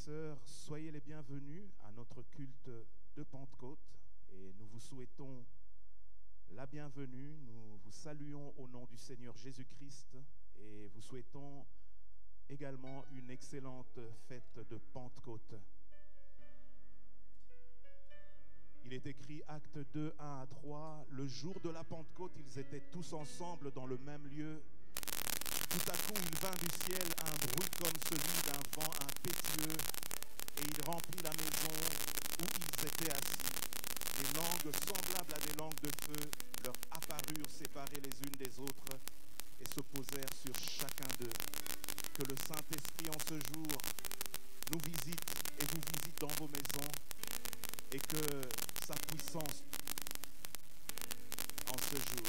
sœurs, soyez les bienvenus à notre culte de Pentecôte et nous vous souhaitons la bienvenue. Nous vous saluons au nom du Seigneur Jésus-Christ et vous souhaitons également une excellente fête de Pentecôte. Il est écrit, Actes 2, 1 à 3, le jour de la Pentecôte, ils étaient tous ensemble dans le même lieu. Tout à coup, il vint du ciel un bruit comme celui d'un vent impétueux, et il remplit la maison où ils étaient assis. Des langues semblables à des langues de feu leur apparurent séparées les unes des autres et se posèrent sur chacun d'eux. Que le Saint-Esprit en ce jour nous visite et vous visite dans vos maisons, et que sa puissance en ce jour.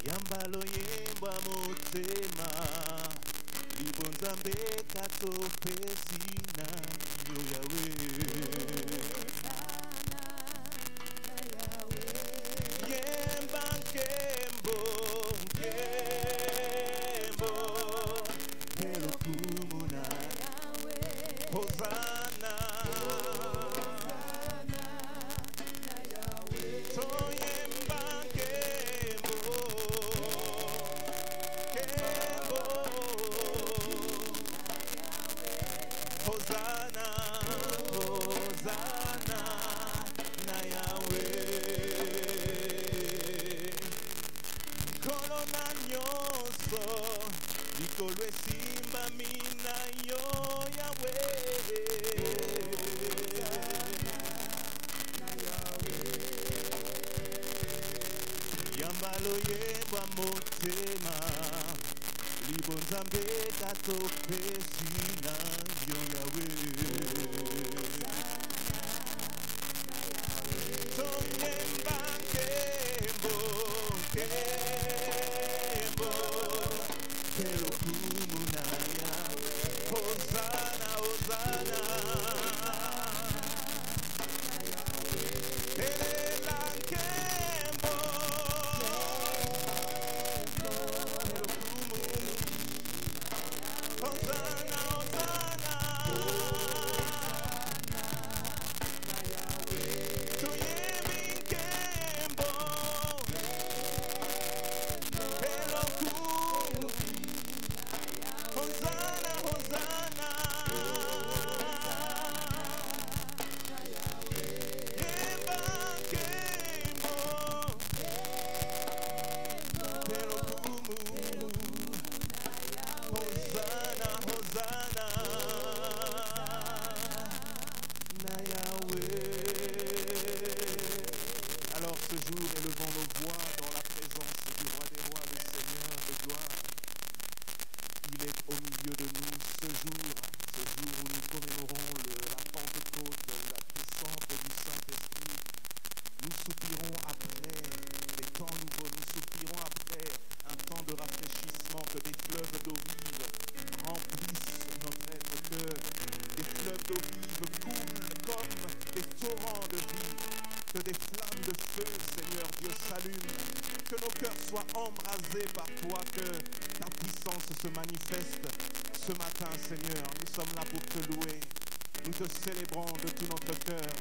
Yambalo yemba motema libonzambe kato pesina yo Yahweh yemba nkembo pelo kumuna Hosanna Nikolwe simba mina yo Yahweh Yambalo yemba motema libonzambe kato pesina yo Yahweh Tonyemba kembo Pero kumunaya Hosanna, Hosanna Elelankembo Pero kumunaya Hosanna, Hosanna Tuyeminkembo Pero Hosanna, Hosanna Yemba Kembo Pero Kumu Hosanna, Hosanna Na Yahweh. Alors ce jour, élevons nos voix dans la présence du Roi des Rois, le Seigneur de gloire. Il est au milieu de nous ce jour où nous commémorons la Pentecôte, la puissance du Saint-Esprit. Nous soupirons après des temps nouveaux, nous soupirons après un temps de rafraîchissement, que des fleuves d'eau vive remplissent notre être, que des fleuves d'eau vive coulent comme des torrents de vie, que des flammes de feu, Seigneur Dieu, s'allument, que nos cœurs soient embrasés par toi, que ta puissance se manifeste ce matin, Seigneur. Nous sommes là pour te louer. Nous te célébrons de tout notre cœur.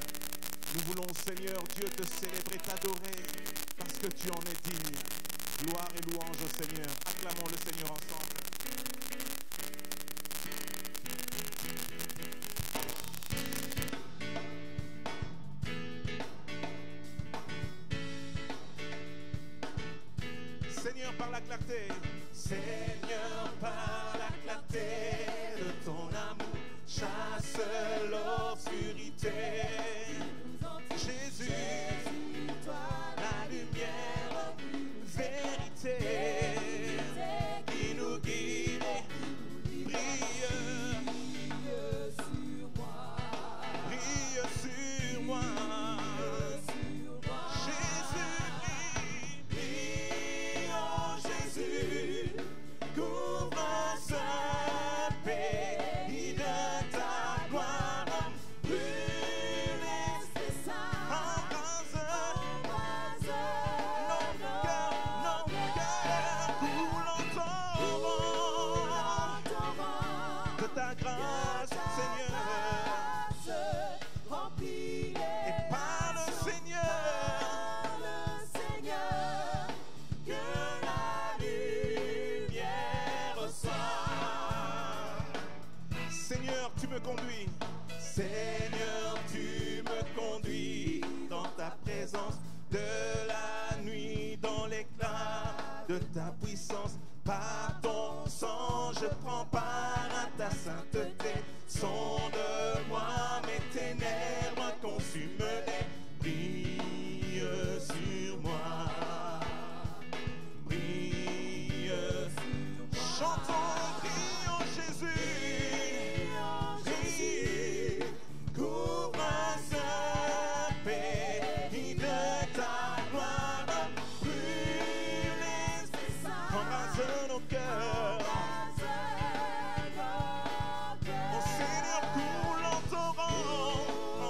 Nous voulons, Seigneur Dieu, te célébrer, t'adorer, parce que tu en es digne. Gloire et louange au Seigneur. Acclamons le Seigneur ensemble. Seigneur, par la clarté. Seigneur, par la clarté de ton amour, chasse l'obscurité. Jésus, toi la lumière, vérité, qui nous guide. grâce, Seigneur. Remplis les Et par le Seigneur, que la lumière soit. Seigneur, tu me conduis. Seigneur, tu me conduis dans ta présence de la nuit, dans l'éclat de ta puissance. Par ton sang, je prends part à ta sainteté. Sonde-moi, mes ténèbres, consume-les. Brille sur moi. Brille sur moi. Chantons, prions Jésus. Brille, couvre ce pays de ta gloire. Brûle l'Esprit Saint. Embrasse nos cœurs. Mon Seigneur, coule en torrent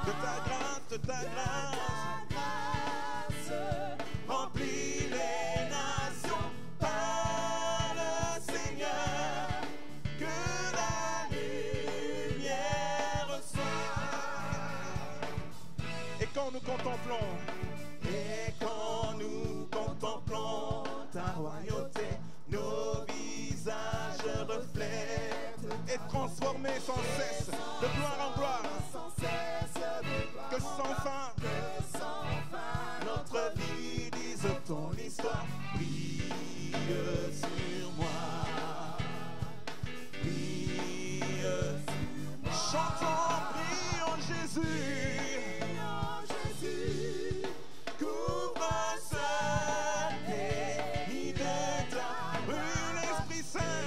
de ta grâce, de ta grâce. Remplis les nations par le Seigneur, que la lumière soit. Et quand nous contemplons, Et quand nous contemplons ta royauté, nos visages reflètent et transformés sans cesse de gloire en gloire, sans cesse de gloire. que sans fin, Sans fin, notre vie dise ton histoire. Brille sur moi. Brille sur moi. chantons, prions Jésus. Jésus, couvre ce pays de ta Brûle l'Esprit Saint,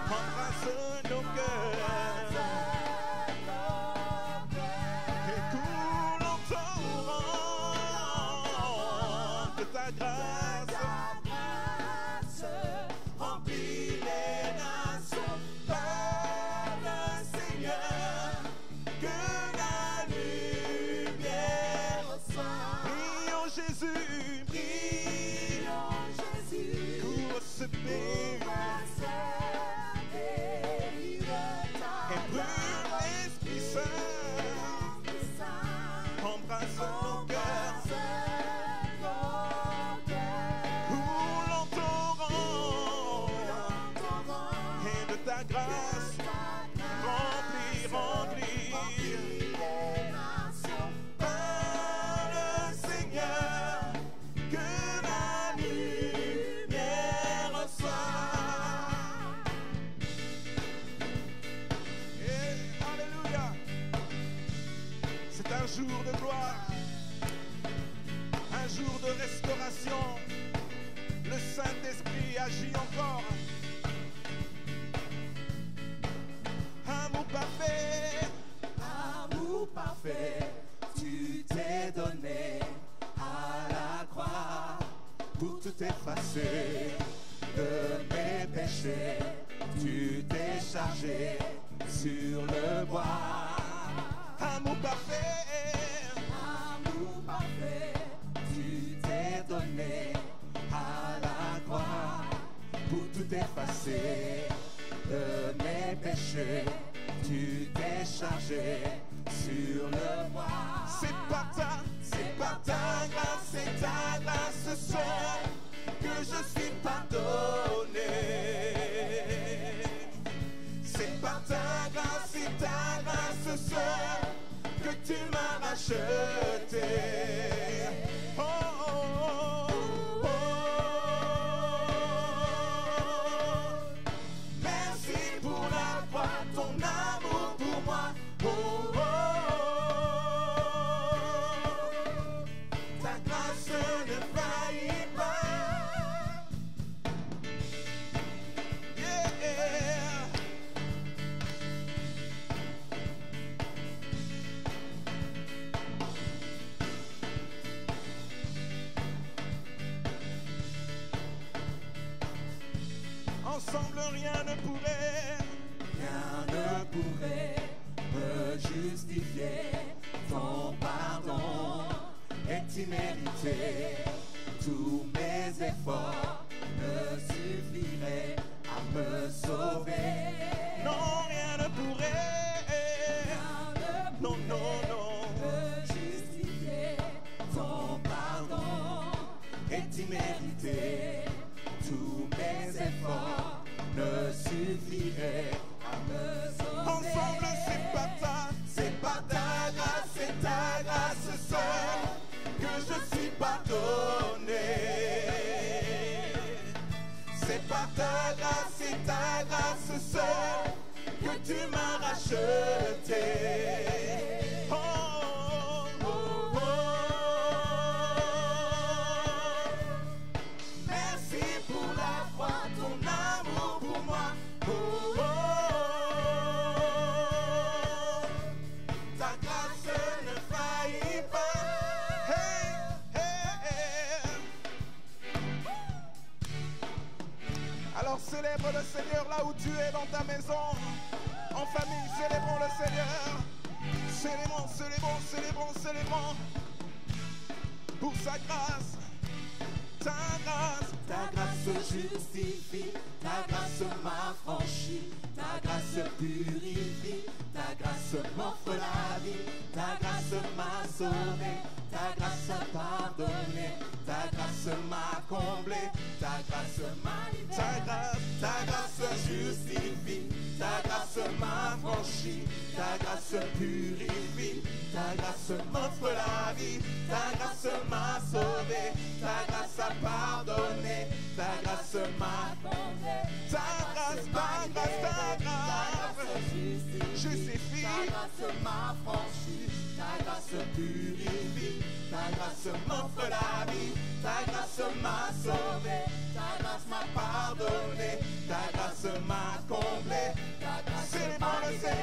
embrasse nos cœurs. Et coule en torrent de ta grâce. Remplis les nations par le Seigneur, que la lumière soit. Prions Jésus, Prions Jésus, couvre ce pays et brûle l'Esprit Saint, embrasse nos cœurs. Coule en torrent et de ta grâce, remplis, remplis. Par le Seigneur, que la lumière soit. Et alléluia. C'est un jour de gloire, un jour de restauration. Le Saint-Esprit agit encore. Amour parfait, Amour parfait, tu t'es donné à la croix pour tout effacer de mes péchés. Tu t'es chargé sur le bois. amour parfait, Amour parfait, tu t'es donné à la croix pour tout effacer de mes péchés. Tu t'es chargé sur le bois. c'est par ta grâce, c'est ta grâce seule que je suis pardonné. C'est par ta grâce, c'est ta grâce seule que tu m'as racheté. Oh, oh, oh, oh. Merci pour la croix, ton amour pour moi. Oh, oh, oh. Ta grâce ne faillit pas. yeah. Ensemble rien ne pourrait, Rien ne pourrait me justifier. Ton pardon est immérité. Tous mes efforts ne suffiraient à me sauver. Ensemble, c'est par ta grâce seule que je suis pardonné. C'est par ta grâce seule que tu m'as racheté. Oh, oh, oh. Merci pour la foi, ton amour pour moi. Oh, oh. Ta grâce ne faillit pas. Hey, hey, hey. Alors célèbre le Seigneur là où tu es dans ta maison. En famille, célébrons le Seigneur. Célébrons pour sa grâce. Ta grâce justifie, ta grâce m'affranchit, ta grâce purifie, ta grâce m'offre la vie, ta grâce m'a sauvé, ta grâce a pardonné, ta grâce m'a comblé, ta grâce m'a libéré. Ta grâce justifie, ta grâce m'affranchit, ta grâce purifie, ta grâce m'offre la vie, ta grâce m'a sauvé, ta grâce a pardonné, ta grâce m'a comblé, ta grâce justifie, ta grâce m'affranchit, ta grâce purifie, ta grâce m'offre la vie, ta grâce m'a sauvé, ta grâce m'a pardonné, ta grâce m'a comblé, ta grâce m'a libéré.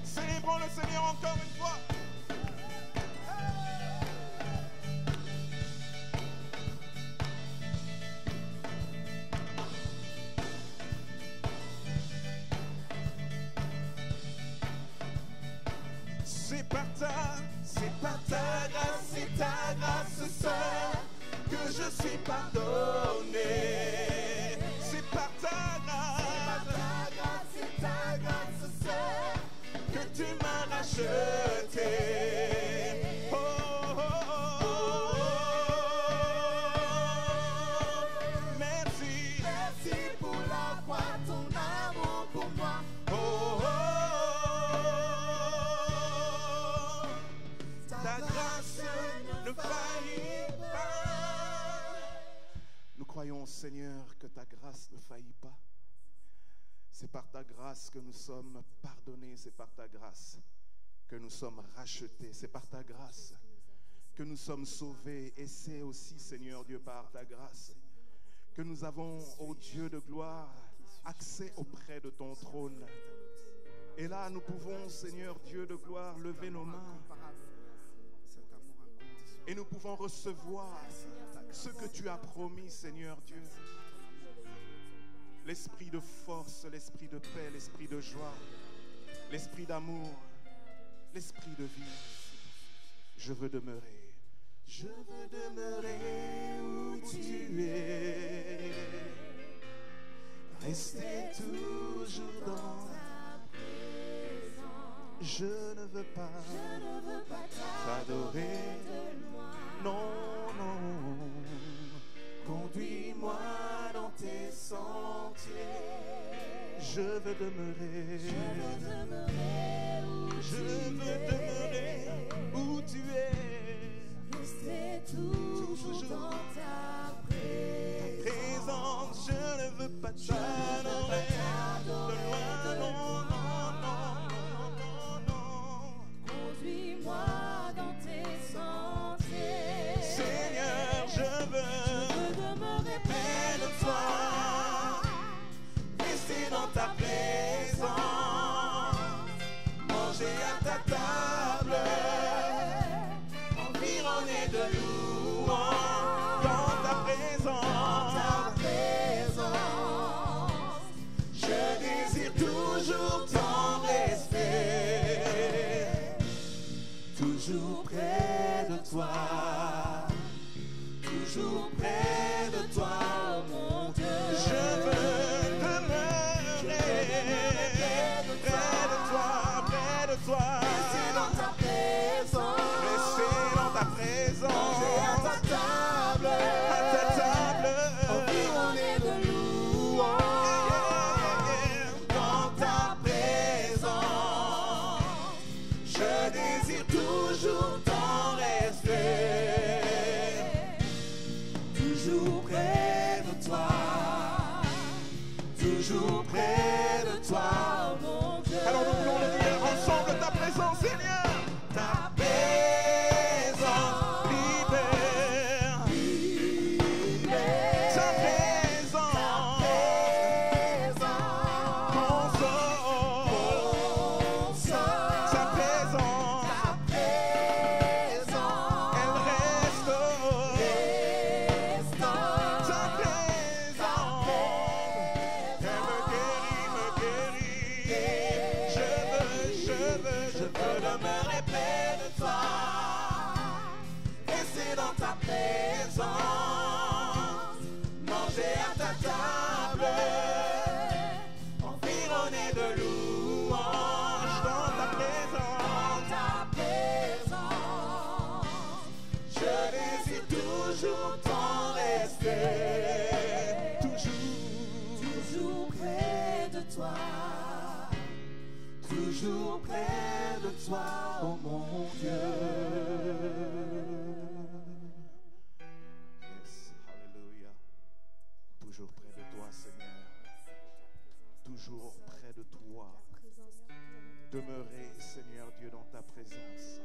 Célébrons le Seigneur encore une fois. C'est par ta grâce seule que je suis pardonné. C'est par ta grâce seule que tu m'as racheté. Oh, oh, oh, oh. Merci pour la foi, ton amour pour moi. Oh, oh, oh. Ta grâce ne faillit pas. Nous croyons, Seigneur, que ta grâce ne faillit pas. C'est par ta grâce que nous sommes pardonnés, c'est par ta grâce que nous sommes rachetés, c'est par ta grâce que nous sommes sauvés. Et c'est aussi, Seigneur Dieu, par ta grâce que nous avons, ô Dieu de gloire, accès auprès de ton trône. Et là, nous pouvons, Seigneur Dieu de gloire, lever nos mains et nous pouvons recevoir ce que tu as promis, Seigneur Dieu. L'esprit de force, l'esprit de paix, l'esprit de joie, l'esprit d'amour, l'esprit de vie. Je veux demeurer où tu es, rester toujours dans ta présence. Je ne veux pas t'adorer, non, non. Conduis-moi dans tes sentiers. Je veux demeurer où tu es. Rester toujours dans ta présence. Je ne veux pas t'adorer de loin, non, non, non, non, non. Conduis-moi dans tes sentiers. Seigneur, je veux près de toi, rester dans ta présence, manger à ta table, environné de louanges, dans ta présence, je désire toujours t'en rester, toujours près de toi. Toujours près de toi, oh mon Dieu. Je veux demeurer toi, oh mon Dieu. Alors nous voulons le dire ensemble, ta présence, Seigneur. Ta présence libère. Ta présence console. Ta présence, elle restaure. Ta présence, elle me guérit. Je veux demeurer près de toi. Rester dans ta présence, manger à ta table, environné de louanges dans ta présence. Je désire toujours t'en rester, Toujours près de toi. Toujours près de toi, oh mon Dieu. Yes, hallelujah. Toujours près de toi, Seigneur. Toujours près de toi. Demeurer, Seigneur Dieu, dans ta présence.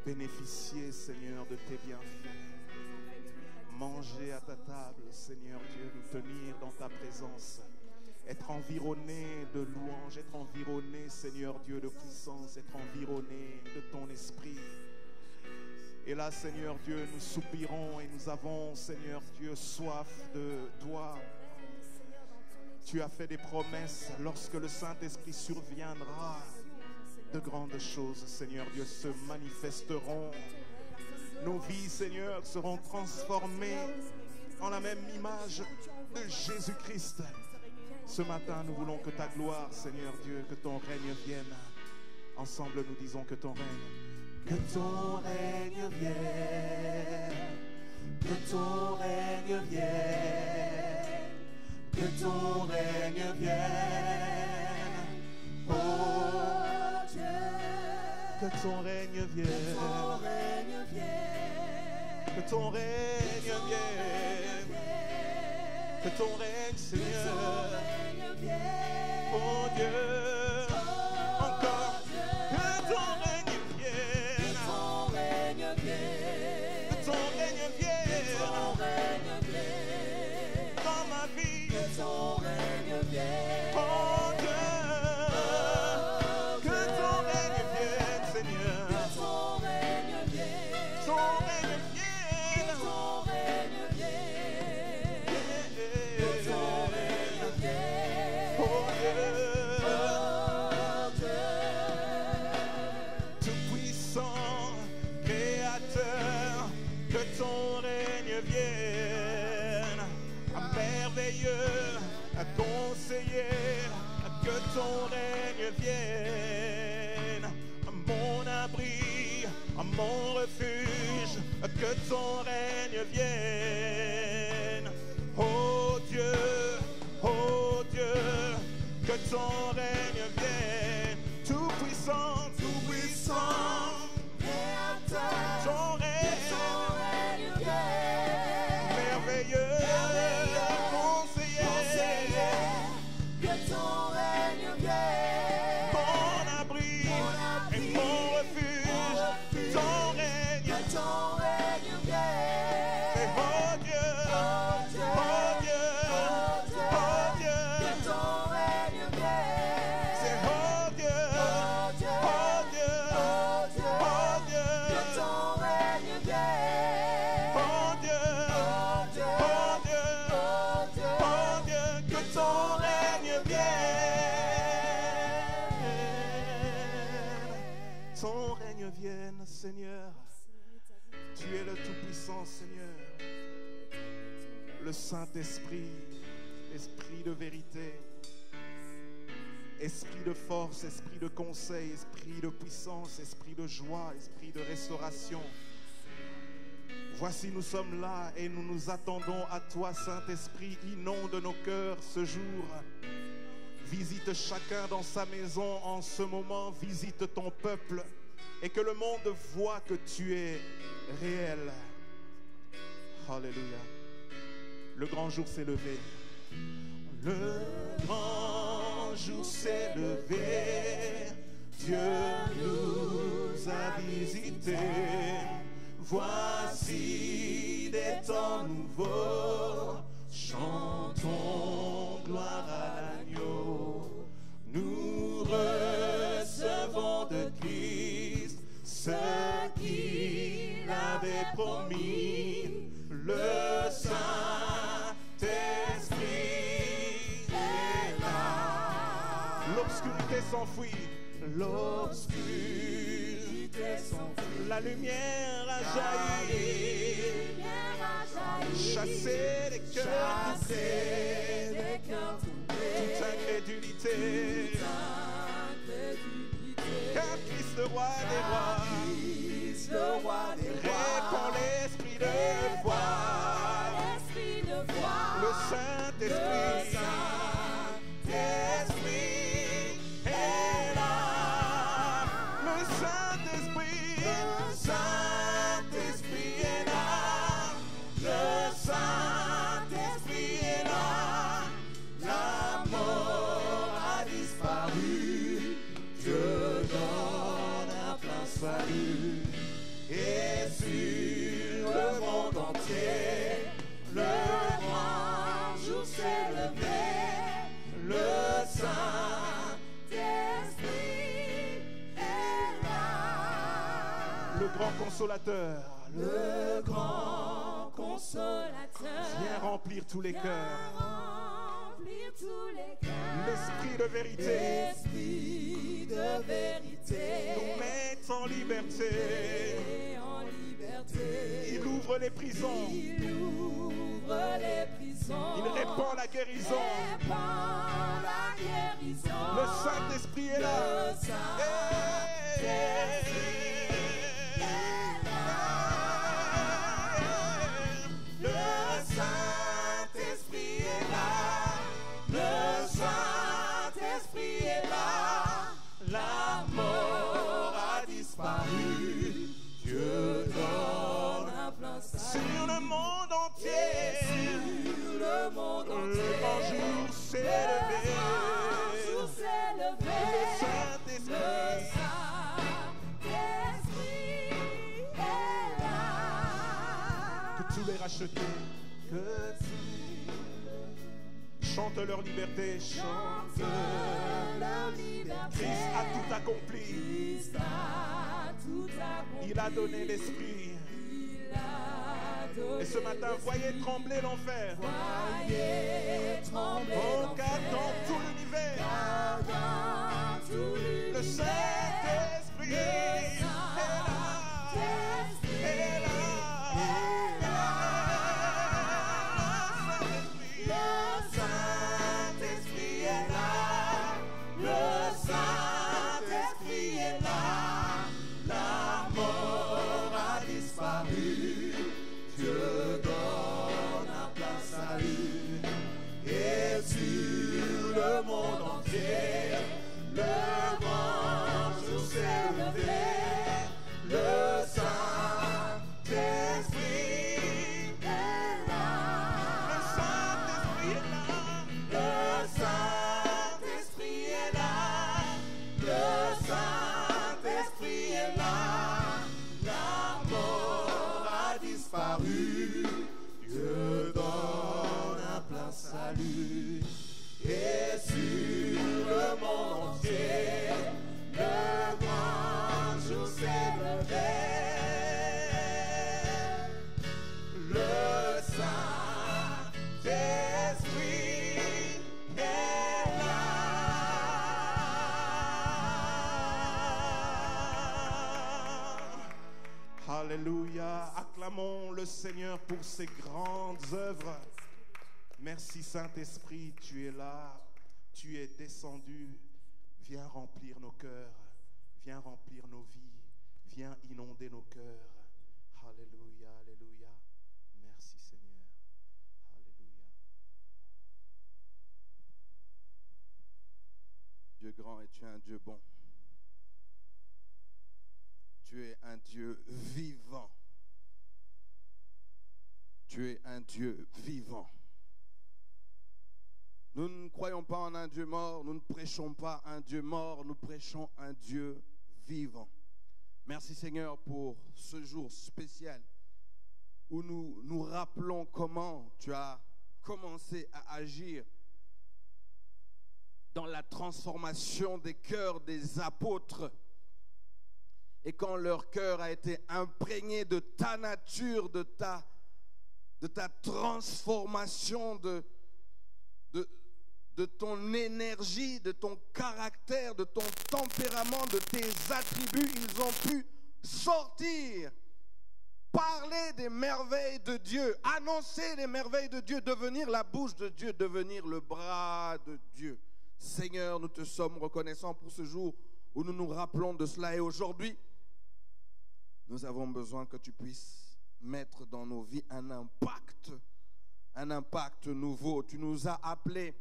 Bénéficier, Seigneur, de tes bienfaits. Manger à ta table, Seigneur Dieu, nous tenir dans ta présence. Être environné de louanges, être environné, Seigneur Dieu, de puissance, être environné de ton esprit. Et là, Seigneur Dieu, nous soupirons et nous avons, Seigneur Dieu, soif de toi. Tu as fait des promesses. Lorsque le Saint-Esprit surviendra, de grandes choses, Seigneur Dieu, se manifesteront. Nos vies, Seigneur, seront transformées en la même image de Jésus-Christ. Ce matin, nous voulons que ta gloire, Seigneur Dieu, que ton règne vienne. Ensemble, nous disons que ton règne. Que ton règne vienne. Que ton règne vienne. Que ton règne vienne. Oh Dieu. Que ton règne vienne. Que ton règne vienne. Que ton règne, Seigneur. Oh Dieu. Encore. Que ton règne vienne. Que ton règne vienne. Dans ma vie. Oh Dieu. Que ton règne vienne, Seigneur. Ton règne vienne. Tout-puissant, créateur, que ton règne vienne. Merveilleux, conseiller, que ton règne vienne. Mon abri, mon refuge, que ton règne vienne. Oh Dieu, que ton règne vienne. Tout puissant, ton règne merveilleux, conseiller, que ton règne vienne. mon abri et mon refuge, ton règne. Que ton règne vienne. Et oh Dieu, Que ton règne vienne. c'est oh Dieu, Que ton règne vienne. oh Dieu, que ton règne vienne. Ton règne vienne, Seigneur. Tu es le Tout-Puissant, Seigneur. Le Saint-Esprit, esprit de vérité, esprit de force, esprit de conseil, esprit de puissance, esprit de joie, esprit de restauration. Voici, nous sommes là et nous nous attendons à toi, Saint-Esprit. Inonde nos cœurs ce jour. Visite chacun dans sa maison en ce moment. Visite ton peuple et que le monde voit que tu es réel. Alléluia. Le grand jour s'est levé. Le grand jour s'est levé, Dieu nous a visités. Voici des temps nouveaux, chantons gloire à l'agneau. Nous recevons de Christ ce qu'il avait promis, le Saint-Esprit est là. L'obscurité s'enfuit, l'obscurité s'enfuit, la lumière a jailli, chasser les cœurs troublés, toute incrédulité, car Christ le roi des rois, répand l'esprit de foi, le Saint-Esprit est là, le Saint-Esprit est là, le Saint-Esprit est là, la mort a disparu, Dieu donne un plein salut, et sur le monde entier, le grand jour s'est levé, le Saint-Esprit est là. Le grand consolateur, le grand consolateur, viens remplir tous les cœurs. L'esprit de vérité, nous met en liberté. Il ouvre les prisons. Il répand la guérison. Le Saint-Esprit est là. Le Saint-Esprit est là. Le Saint-Esprit est là. La mort a disparu. Dieu donne un plein salut. Sur le monde entier. Le grand jour s'est levé. Le Saint-Esprit est là. Que tous les rachetés, chante leur liberté, chante leur liberté. Christ a tout accompli. Il a donné l'esprit. Et ce matin, voyez trembler l'enfer. Oh, car dans tout l'univers, le Saint-Esprit est là. Dieu donne un plein salut, et sur le monde entier, le grand jour s'est levé, le Saint-Esprit est là, le Saint-Esprit est là, le Saint-Esprit est là, le Saint-Esprit est là. Dieu donne un plein salut, et sur le monde entier, le grand jour s'est levé. Le Saint-Esprit est là. Alléluia. Acclamons le Seigneur pour ses grandes œuvres. Merci Saint-Esprit, tu es là, tu es descendu. Viens remplir nos cœurs, viens remplir nos vies, viens inonder nos cœurs. Alléluia, alléluia. Merci Seigneur. Alléluia. Dieu grand et tu es un Dieu bon. Tu es un Dieu vivant. Tu es un Dieu vivant. Nous ne croyons pas en un Dieu mort, nous ne prêchons pas un Dieu mort, nous prêchons un Dieu vivant. Merci Seigneur pour ce jour spécial où nous nous rappelons comment tu as commencé à agir dans la transformation des cœurs des apôtres. Et quand leur cœur a été imprégné de ta nature, de ta transformation, de ton énergie, de ton caractère, de ton tempérament, de tes attributs, ils ont pu sortir, parler des merveilles de Dieu, annoncer les merveilles de Dieu, devenir la bouche de Dieu, devenir le bras de Dieu. Seigneur, nous te sommes reconnaissants pour ce jour où nous nous rappelons de cela. Et aujourd'hui, nous avons besoin que tu puisses mettre dans nos vies un impact nouveau. Tu nous as appelés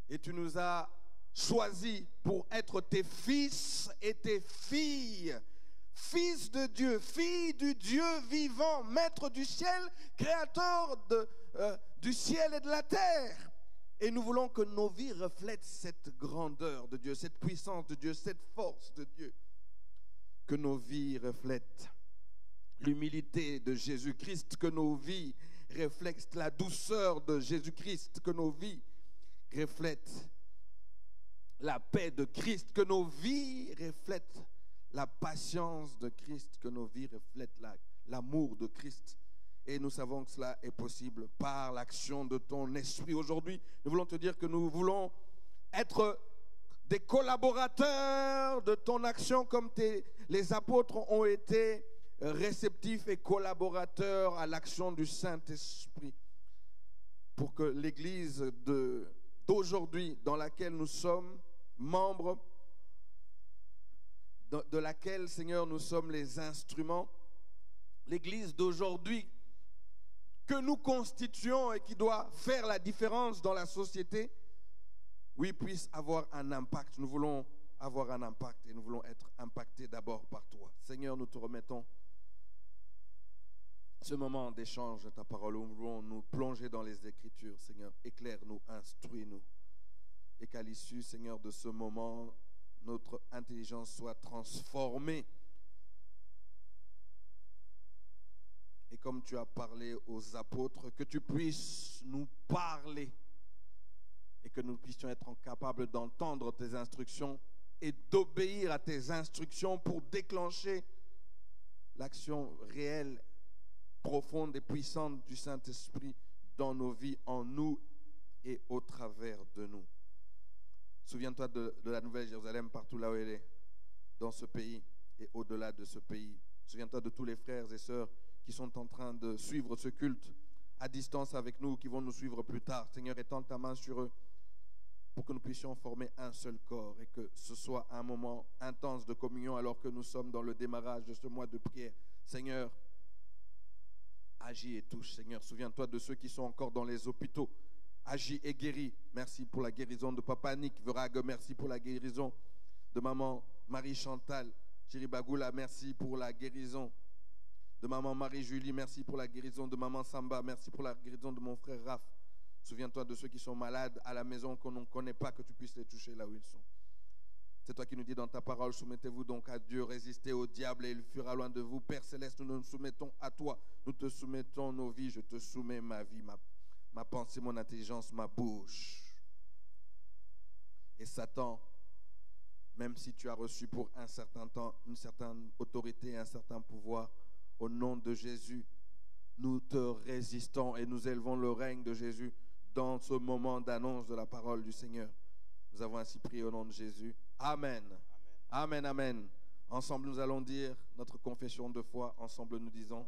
et tu nous as choisis pour être tes fils et tes filles. Fils de Dieu, fille du Dieu vivant, maître du ciel, créateur du ciel et de la terre. Et nous voulons que nos vies reflètent cette grandeur de Dieu, cette puissance de Dieu, cette force de Dieu. Que nos vies reflètent l'humilité de Jésus-Christ, que nos vies reflètent la douceur de Jésus-Christ, que nos vies reflètent la paix de Christ, que nos vies reflètent la patience de Christ, que nos vies reflètent l'amour de Christ. Et nous savons que cela est possible par l'action de ton esprit. Aujourd'hui, nous voulons te dire que nous voulons être des collaborateurs de ton action comme les apôtres ont été réceptifs et collaborateurs à l'action du Saint-Esprit. Pour que l'Église d'aujourd'hui, dans laquelle nous sommes membres, de laquelle, Seigneur, nous sommes les instruments, l'Église d'aujourd'hui que nous constituons et qui doit faire la différence dans la société, oui, puisse avoir un impact. Nous voulons avoir un impact et nous voulons être impactés d'abord par toi. Seigneur, nous te remettons ce moment d'échange de ta parole où nous voulons nous plonger dans les Écritures. Seigneur, éclaire-nous, instruis-nous. Et qu'à l'issue, Seigneur, de ce moment, notre intelligence soit transformée. Et comme tu as parlé aux apôtres, que tu puisses nous parler et que nous puissions être capables d'entendre tes instructions et d'obéir à tes instructions pour déclencher l'action réelle, profonde et puissante du Saint-Esprit dans nos vies, en nous et au travers de nous. Souviens-toi de la Nouvelle Jérusalem partout là où elle est, dans ce pays et au-delà de ce pays. Souviens-toi de tous les frères et sœurs qui sont en train de suivre ce culte à distance avec nous, qui vont nous suivre plus tard. Seigneur, étends ta main sur eux pour que nous puissions former un seul corps et que ce soit un moment intense de communion alors que nous sommes dans le démarrage de ce mois de prière. Seigneur, agis et touche. Seigneur, souviens-toi de ceux qui sont encore dans les hôpitaux. Agis et guéris. Merci pour la guérison de Papa Nick Verag. Merci pour la guérison de maman Marie-Chantal Chiribagoula. Merci pour la guérison de maman Marie-Julie. Merci pour la guérison de maman Samba. Merci pour la guérison de mon frère Raph. Souviens-toi de ceux qui sont malades à la maison, qu'on ne connaît pas, que tu puisses les toucher là où ils sont. C'est toi qui nous dis dans ta parole, soumettez-vous donc à Dieu, résistez au diable et il fuira loin de vous. Père Céleste, nous nous soumettons à toi. Nous te soumettons nos vies. Je te soumets ma vie, ma pensée, mon intelligence, ma bouche. Et Satan, même si tu as reçu pour un certain temps une certaine autorité, un certain pouvoir, au nom de Jésus, nous te résistons et nous élevons le règne de Jésus dans ce moment d'annonce de la parole du Seigneur. Nous avons ainsi prié au nom de Jésus. Amen. Amen, amen. Ensemble, nous allons dire notre confession de foi. Ensemble, nous disons: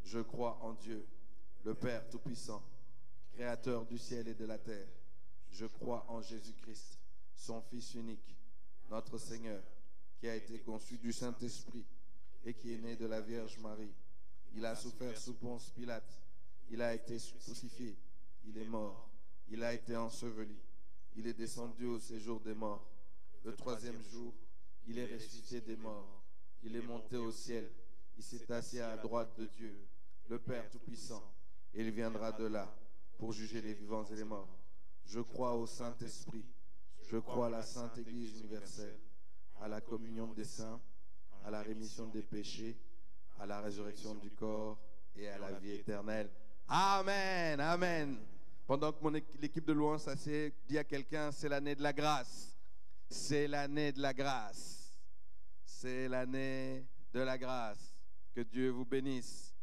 je crois en Dieu, le Père Tout-Puissant, Créateur du ciel et de la terre. Je crois en Jésus-Christ, son Fils unique, notre Seigneur, qui a été conçu du Saint-Esprit et qui est né de la Vierge Marie. Il a souffert sous Ponce Pilate. Il a été crucifié. Il est mort. Il a été enseveli. Il est descendu au séjour des morts. Le troisième jour, il est ressuscité des morts. Il est monté au ciel. Il s'est assis à la droite de Dieu, le Père Tout-Puissant. Et il viendra de là pour juger les vivants et les morts. Je crois au Saint-Esprit. Je crois à la Sainte Église universelle, à la communion des saints, à la rémission des péchés, à la résurrection du corps et à la vie éternelle. Amen, amen. Pendant que l'équipe de louange s'assied, dit à quelqu'un, c'est l'année de la grâce. C'est l'année de la grâce. C'est l'année de la grâce. Que Dieu vous bénisse.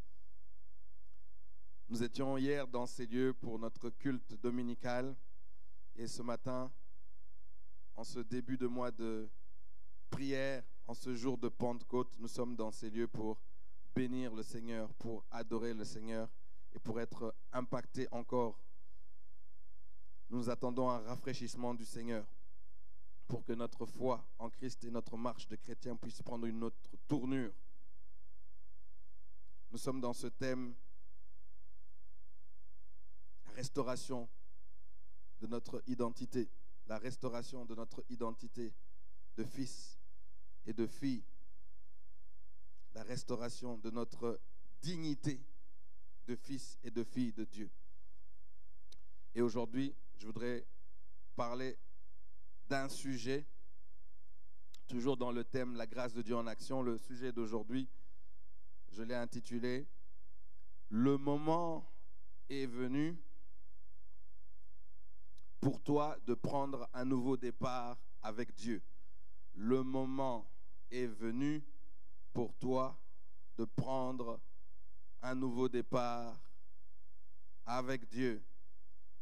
Nous étions hier dans ces lieux pour notre culte dominical. Et ce matin, en ce début de mois de prière, en ce jour de Pentecôte, nous sommes dans ces lieux pour bénir le Seigneur, pour adorer le Seigneur et pour être impactés encore. Nous attendons un rafraîchissement du Seigneur pour que notre foi en Christ et notre marche de chrétien puisse prendre une autre tournure. Nous sommes dans ce thème, la restauration de notre identité, la restauration de notre identité de fils et de fille, la restauration de notre dignité de fils et de fille de Dieu. Et aujourd'hui, je voudrais parler d'un sujet, toujours dans le thème la grâce de Dieu en action. Le sujet d'aujourd'hui, je l'ai intitulé « Le moment est venu pour toi de prendre un nouveau départ avec Dieu. » Le moment est venu pour toi de prendre un nouveau départ avec Dieu.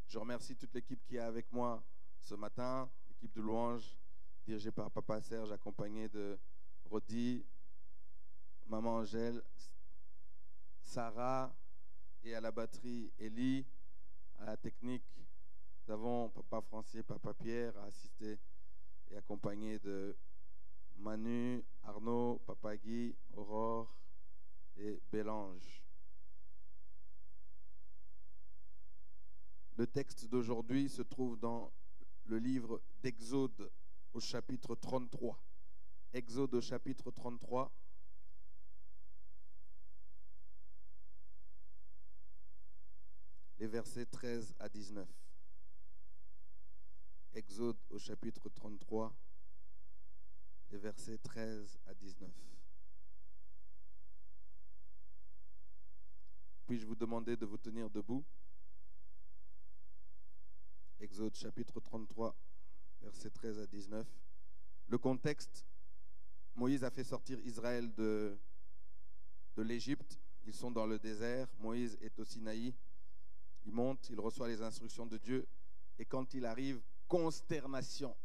Je remercie toute l'équipe qui est avec moi ce matin, l'équipe de louange dirigée par Papa Serge, accompagné de Rodi, Maman Angèle, Sarah et à la batterie Élie, à la technique. Nous avons Papa Francier, Papa Pierre, assisté et accompagné de Manu, Arnaud, Papa Guy, Aurore et Bélange. Le texte d'aujourd'hui se trouve dans le livre d'Exode au chapitre 33. Exode au chapitre 33. Les versets 13 à 19. Exode au chapitre 33, les versets 13 à 19. Puis-je vous demander de vous tenir debout? Exode chapitre 33, versets 13 à 19. Le contexte, Moïse a fait sortir Israël de l'Égypte. Ils sont dans le désert. Moïse est au Sinaï. Il monte, il reçoit les instructions de Dieu. Et quand il arrive, consternation.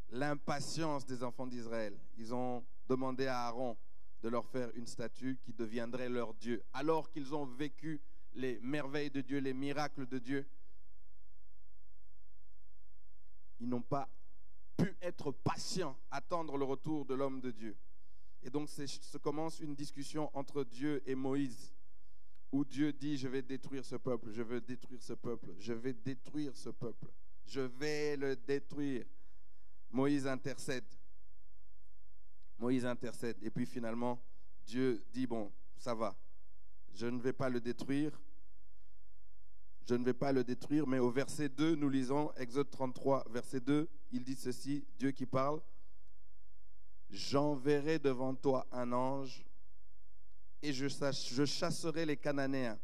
L'impatience des enfants d'Israël. Ils ont demandé à Aaron de leur faire une statue qui deviendrait leur Dieu. Alors qu'ils ont vécu les merveilles de Dieu, les miracles de Dieu, ils n'ont pas pu être patients, attendre le retour de l'homme de Dieu. Et donc se commence une discussion entre Dieu et Moïse, où Dieu dit, je vais détruire ce peuple, je vais détruire ce peuple, je vais détruire ce peuple, je vais le détruire. Moïse intercède. Moïse intercède. Et puis finalement, Dieu dit, bon, ça va, je ne vais pas le détruire. Je ne vais pas le détruire, mais au verset 2, nous lisons Exode 33, verset 2, il dit ceci, Dieu qui parle, « J'enverrai devant toi un ange et je chasserai les Cananéens,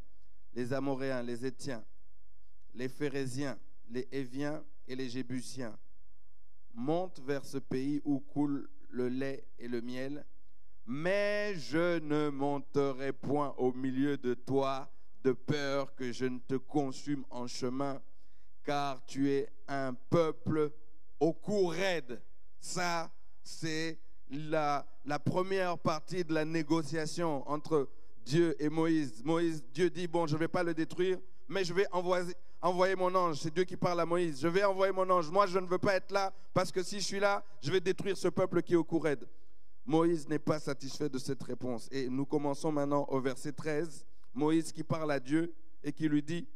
les Amoréens, les Hétiens, les Phéréziens, les Héviens et les Jébusiens. Monte vers ce pays où coule le lait et le miel, mais je ne monterai point au milieu de toi, de peur que je ne te consume en chemin, car tu es un peuple au cou raide. » Ça, c'est la première partie de la négociation entre Dieu et Moïse. Dieu dit, bon, je ne vais pas le détruire, mais je vais envoyer mon ange. C'est Dieu qui parle à Moïse. Je vais envoyer mon ange. Moi, je ne veux pas être là, parce que si je suis là, je vais détruire ce peuple qui est au cou raide. Moïse n'est pas satisfait de cette réponse. Et nous commençons maintenant au verset 13. Moïse qui parle à Dieu et qui lui dit,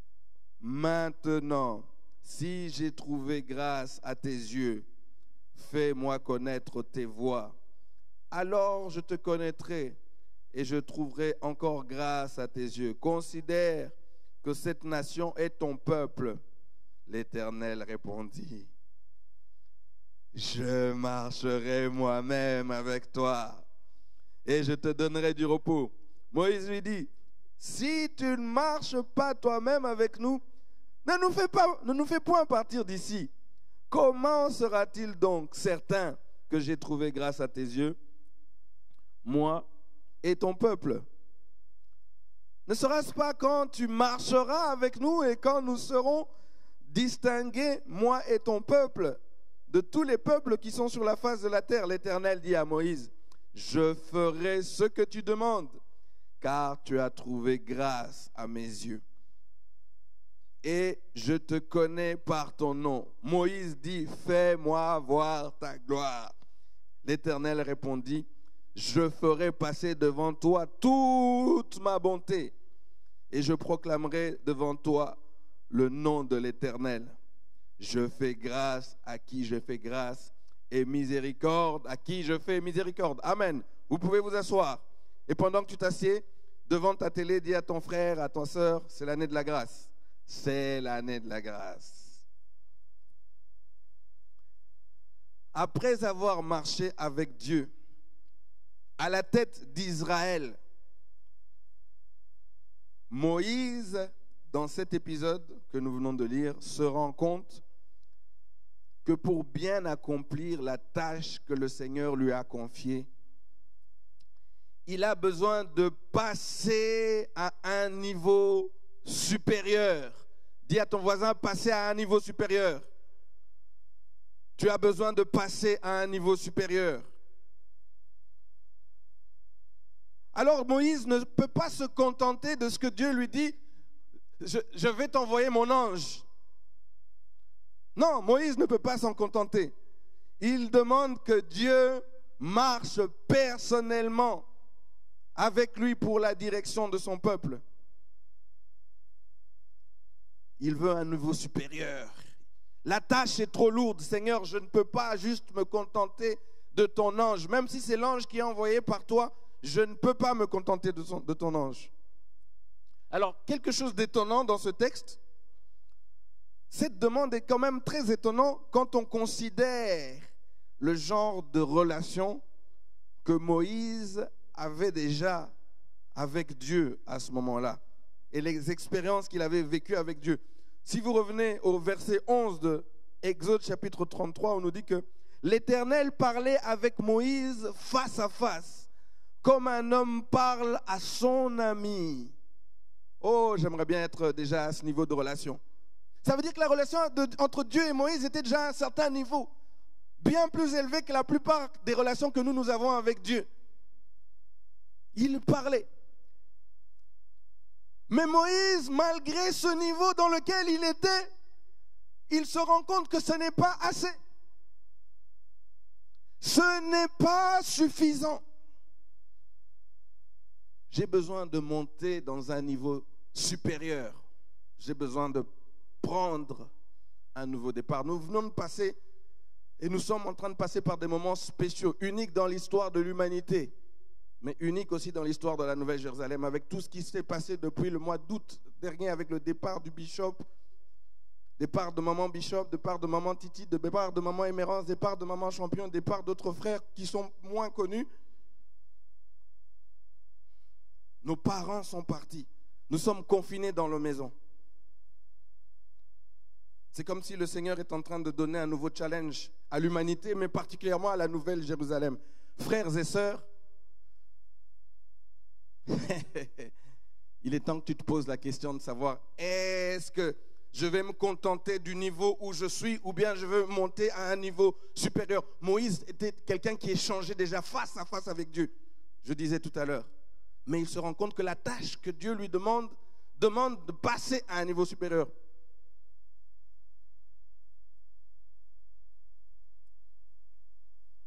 « Maintenant, si j'ai trouvé grâce à tes yeux, fais-moi connaître tes voies. Alors je te connaîtrai et je trouverai encore grâce à tes yeux. Considère que cette nation est ton peuple. L'Éternel répondit, je marcherai moi-même avec toi et je te donnerai du repos. Moïse lui dit, si tu ne marches pas toi-même avec nous, ne nous fais point partir d'ici. Comment sera-t-il donc certain que j'ai trouvé grâce à tes yeux, moi et ton peuple? Ne sera-ce pas quand tu marcheras avec nous et quand nous serons distingués, moi et ton peuple, de tous les peuples qui sont sur la face de la terre? L'Éternel dit à Moïse, je ferai ce que tu demandes, car tu as trouvé grâce à mes yeux. Et je te connais par ton nom. Moïse dit, fais-moi voir ta gloire. L'Éternel répondit, je ferai passer devant toi toute ma bonté, et je proclamerai devant toi le nom de l'Éternel. Je fais grâce à qui je fais grâce, et miséricorde à qui je fais miséricorde. Amen. Vous pouvez vous asseoir. Et pendant que tu t'assieds devant ta télé, dis à ton frère, à ta soeur, c'est l'année de la grâce. C'est l'année de la grâce. Après avoir marché avec Dieu à la tête d'Israël, Moïse, dans cet épisode que nous venons de lire, se rend compte que pour bien accomplir la tâche que le Seigneur lui a confiée, il a besoin de passer à un niveau supérieur. Dis à ton voisin, passer à un niveau supérieur. Tu as besoin de passer à un niveau supérieur. Alors Moïse ne peut pas se contenter de ce que Dieu lui dit, je vais t'envoyer mon ange. Non, Moïse ne peut pas s'en contenter. Il demande que Dieu marche personnellement avec lui pour la direction de son peuple. Il veut un niveau supérieur. La tâche est trop lourde. Seigneur, je ne peux pas juste me contenter de ton ange. Même si c'est l'ange qui est envoyé par toi, je ne peux pas me contenter de ton ange. Alors, quelque chose d'étonnant dans ce texte, cette demande est quand même très étonnante quand on considère le genre de relation que Moïse avait déjà avec Dieu à ce moment-là et les expériences qu'il avait vécues avec Dieu. Si vous revenez au verset 11 de Exode chapitre 33, on nous dit que l'Éternel parlait avec Moïse face à face, comme un homme parle à son ami. Oh, j'aimerais bien être déjà à ce niveau de relation. Ça veut dire que la relation entre Dieu et Moïse était déjà à un certain niveau, bien plus élevé que la plupart des relations que nous avons avec Dieu. Il parlait. Mais Moïse, malgré ce niveau dans lequel il était, il se rend compte que ce n'est pas assez. Ce n'est pas suffisant. J'ai besoin de monter dans un niveau supérieur. J'ai besoin de prendre un nouveau départ. Nous venons de passer, et nous sommes en train de passer par des moments spéciaux, uniques dans l'histoire de l'humanité, mais uniques aussi dans l'histoire de la Nouvelle Jérusalem, avec tout ce qui s'est passé depuis le mois d'août dernier, avec le départ du bishop, départ de maman Bishop, départ de maman Titi, départ de maman Émérance, départ de maman Champion, départ d'autres frères qui sont moins connus. Nos parents sont partis. Nous sommes confinés dans nos maisons. C'est comme si le Seigneur est en train de donner un nouveau challenge à l'humanité, mais particulièrement à la Nouvelle Jérusalem. Frères et sœurs, il est temps que tu te poses la question de savoir, est-ce que je vais me contenter du niveau où je suis ou bien je veux monter à un niveau supérieur? Moïse était quelqu'un qui échangeait déjà face à face avec Dieu, je disais tout à l'heure. Mais il se rend compte que la tâche que Dieu lui demande de passer à un niveau supérieur.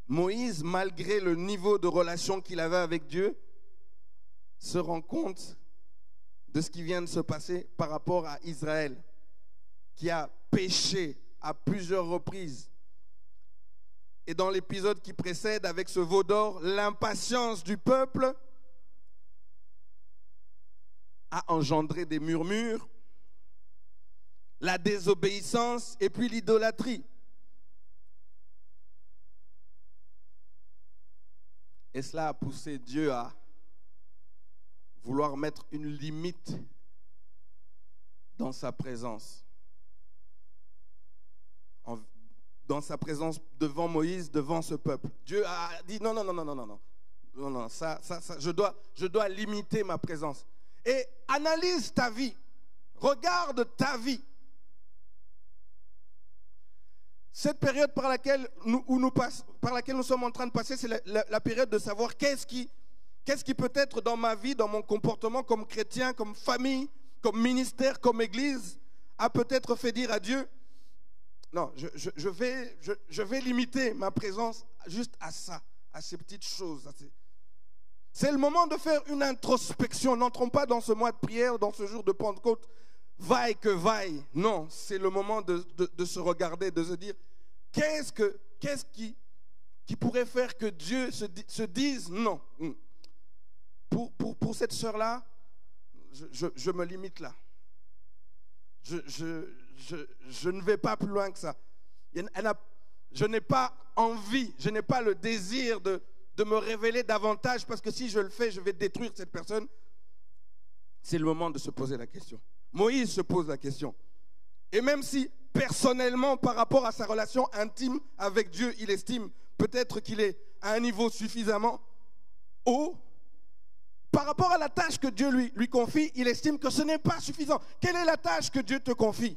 Moïse, malgré le niveau de relation qu'il avait avec Dieu, se rend compte de ce qui vient de se passer par rapport à Israël, qui a péché à plusieurs reprises. Et dans l'épisode qui précède, avec ce veau d'or, l'impatience du peuple a engendré des murmures la désobéissance et puis l'idolâtrie. Et cela a poussé Dieu à vouloir mettre une limite dans sa présence. Dans sa présence devant Moïse, devant ce peuple. Dieu a dit non, je dois limiter ma présence. Et analyse ta vie, regarde ta vie. Cette période par laquelle nous sommes en train de passer, c'est la période de savoir qu'est-ce qui peut être dans ma vie, dans mon comportement comme chrétien, comme famille, comme ministère, comme église, a peut-être fait dire à Dieu, non, je vais limiter ma présence juste à ça, à ces petites choses. C'est le moment de faire une introspection. N'entrons pas dans ce mois de prière, dans ce jour de Pentecôte, vaille que vaille. Non, c'est le moment de se regarder, de se dire, qu'est-ce qui pourrait faire que Dieu se dise non. Pour cette sœur-là, je me limite là. Je ne vais pas plus loin que ça. Je n'ai pas envie, je n'ai pas le désir de me révéler davantage parce que si je le fais, je vais détruire cette personne. C'est le moment de se poser la question. Moïse se pose la question. Et même si personnellement, par rapport à sa relation intime avec Dieu, il estime peut-être qu'il est à un niveau suffisamment haut, par rapport à la tâche que Dieu lui confie, il estime que ce n'est pas suffisant. Quelle est la tâche que Dieu te confie?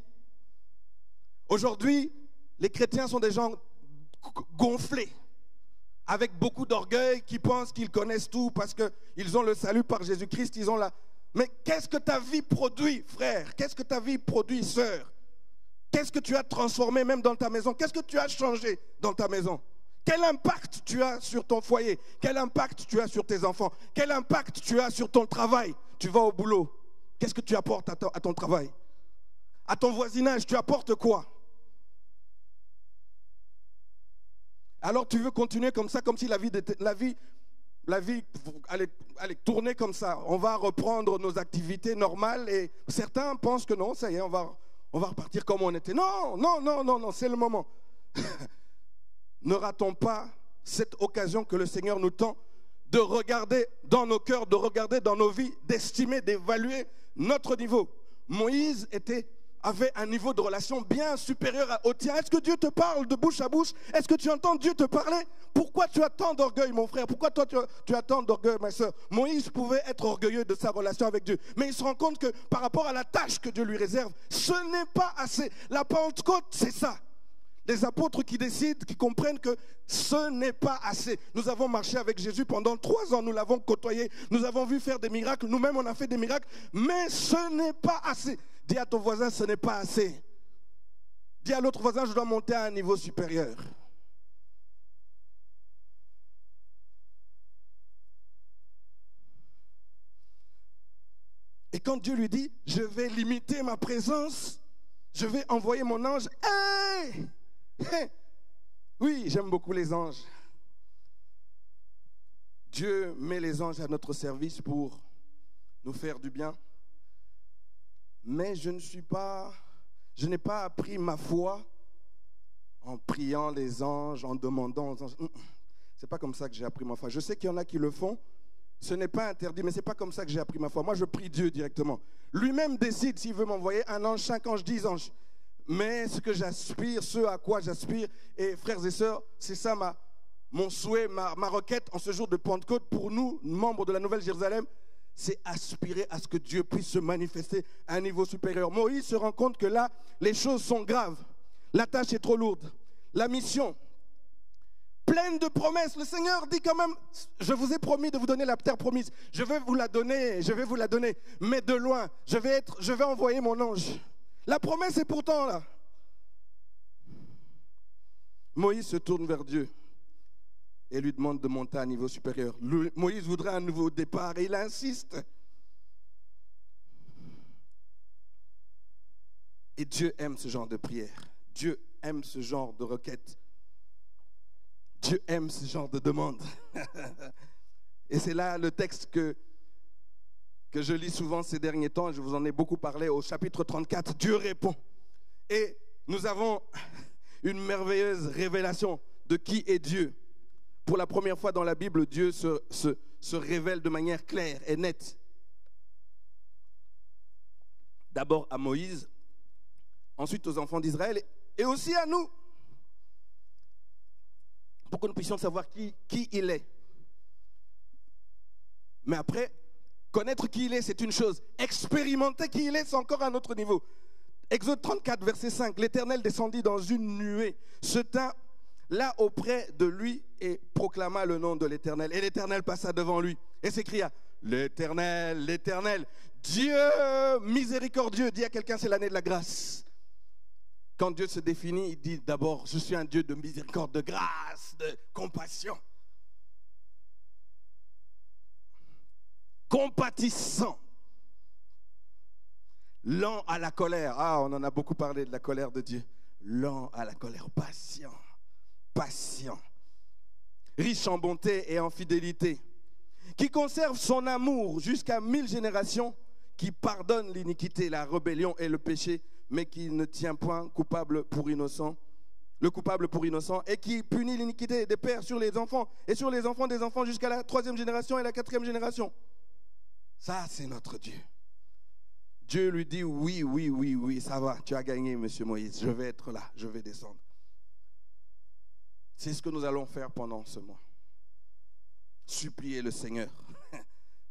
Aujourd'hui, les chrétiens sont des gens gonflés, avec beaucoup d'orgueil, qui pensent qu'ils connaissent tout parce qu'ils ont le salut par Jésus-Christ. Mais qu'est-ce que ta vie produit, frère? Qu'est-ce que ta vie produit, sœur? Qu'est-ce que tu as transformé même dans ta maison? Qu'est-ce que tu as changé dans ta maison? Quel impact tu as sur ton foyer? Quel impact tu as sur tes enfants? Quel impact tu as sur ton travail? Tu vas au boulot. Qu'est-ce que tu apportes à ton travail? À ton voisinage, tu apportes quoi? Alors tu veux continuer comme ça, comme si la vie allait tourner comme ça. On va reprendre nos activités normales et certains pensent que non, ça y est, on va repartir comme on était. Non, c'est le moment. Ne ratons pas cette occasion que le Seigneur nous tend de regarder dans nos cœurs, de regarder dans nos vies, d'estimer, d'évaluer notre niveau. Moïse avait un niveau de relation bien supérieur au tien. Est-ce que Dieu te parle de bouche à bouche? Est-ce que tu entends Dieu te parler? Pourquoi tu as tant d'orgueil, mon frère? Pourquoi toi tu as tant d'orgueil, ma soeur? Moïse pouvait être orgueilleux de sa relation avec Dieu, mais il se rend compte que par rapport à la tâche que Dieu lui réserve, ce n'est pas assez. La Pentecôte, c'est ça. Des apôtres qui décident, qui comprennent que ce n'est pas assez. Nous avons marché avec Jésus pendant 3 ans, nous l'avons côtoyé, nous avons vu faire des miracles, nous-mêmes on a fait des miracles, mais ce n'est pas assez. Dis à ton voisin, ce n'est pas assez. Dis à l'autre voisin, je dois monter à un niveau supérieur. Et quand Dieu lui dit, je vais limiter ma présence, je vais envoyer mon ange. Hey! Oui, j'aime beaucoup les anges. Dieu met les anges à notre service pour nous faire du bien. Mais je n'ai pas appris ma foi en priant les anges, en demandant aux anges. C'est pas comme ça que j'ai appris ma foi. Je sais qu'il y en a qui le font. Ce n'est pas interdit, mais c'est pas comme ça que j'ai appris ma foi. Moi, je prie Dieu directement. Lui-même décide s'il veut m'envoyer 1 ange, 5 anges, 10 anges. Mais ce que j'aspire, ce à quoi j'aspire, et frères et sœurs, c'est ça mon souhait, ma requête en ce jour de Pentecôte pour nous, membres de la Nouvelle Jérusalem, c'est aspirer à ce que Dieu puisse se manifester à un niveau supérieur. Moïse se rend compte que là, les choses sont graves. La tâche est trop lourde. La mission, pleine de promesses. Le Seigneur dit quand même, je vous ai promis de vous donner la terre promise. Je vais vous la donner, mais de loin. Je vais envoyer mon ange. La promesse est pourtant là. Moïse se tourne vers Dieu et lui demande de monter à un niveau supérieur. Moïse voudrait un nouveau départ et il insiste. Et Dieu aime ce genre de prière. Dieu aime ce genre de requête. Dieu aime ce genre de demande. Et c'est là le texte que je lis souvent ces derniers temps, je vous en ai beaucoup parlé, au chapitre 34, Dieu répond. Et nous avons une merveilleuse révélation de qui est Dieu. Pour la première fois dans la Bible, Dieu se révèle de manière claire et nette. D'abord à Moïse, ensuite aux enfants d'Israël et aussi à nous. Pour que nous puissions savoir qui il est. Mais après, connaître qui il est, c'est une chose. Expérimenter qui il est, c'est encore un autre niveau. Exode 34, verset 5. L'Éternel descendit dans une nuée, se tint là auprès de lui et proclama le nom de l'Éternel. Et l'Éternel passa devant lui et s'écria, l'Éternel, l'Éternel, Dieu miséricordieux. Dis à quelqu'un, c'est l'année de la grâce. Quand Dieu se définit, il dit d'abord, je suis un Dieu de miséricorde, de grâce, de compassion. Compatissant. Lent à la colère. Ah, on en a beaucoup parlé de la colère de Dieu. Lent à la colère. Patient. Patient. Riche en bonté et en fidélité. Qui conserve son amour jusqu'à 1000 générations. Qui pardonne l'iniquité, la rébellion et le péché. Mais qui ne tient point coupable pour innocent. Le coupable pour innocent. Et qui punit l'iniquité des pères sur les enfants. Et sur les enfants des enfants jusqu'à la 3e génération et la 4e génération. Ça, c'est notre Dieu. Dieu lui dit, oui, oui, oui, oui, ça va, tu as gagné, monsieur Moïse, je vais être là, je vais descendre. C'est ce que nous allons faire pendant ce mois. Supplier le Seigneur,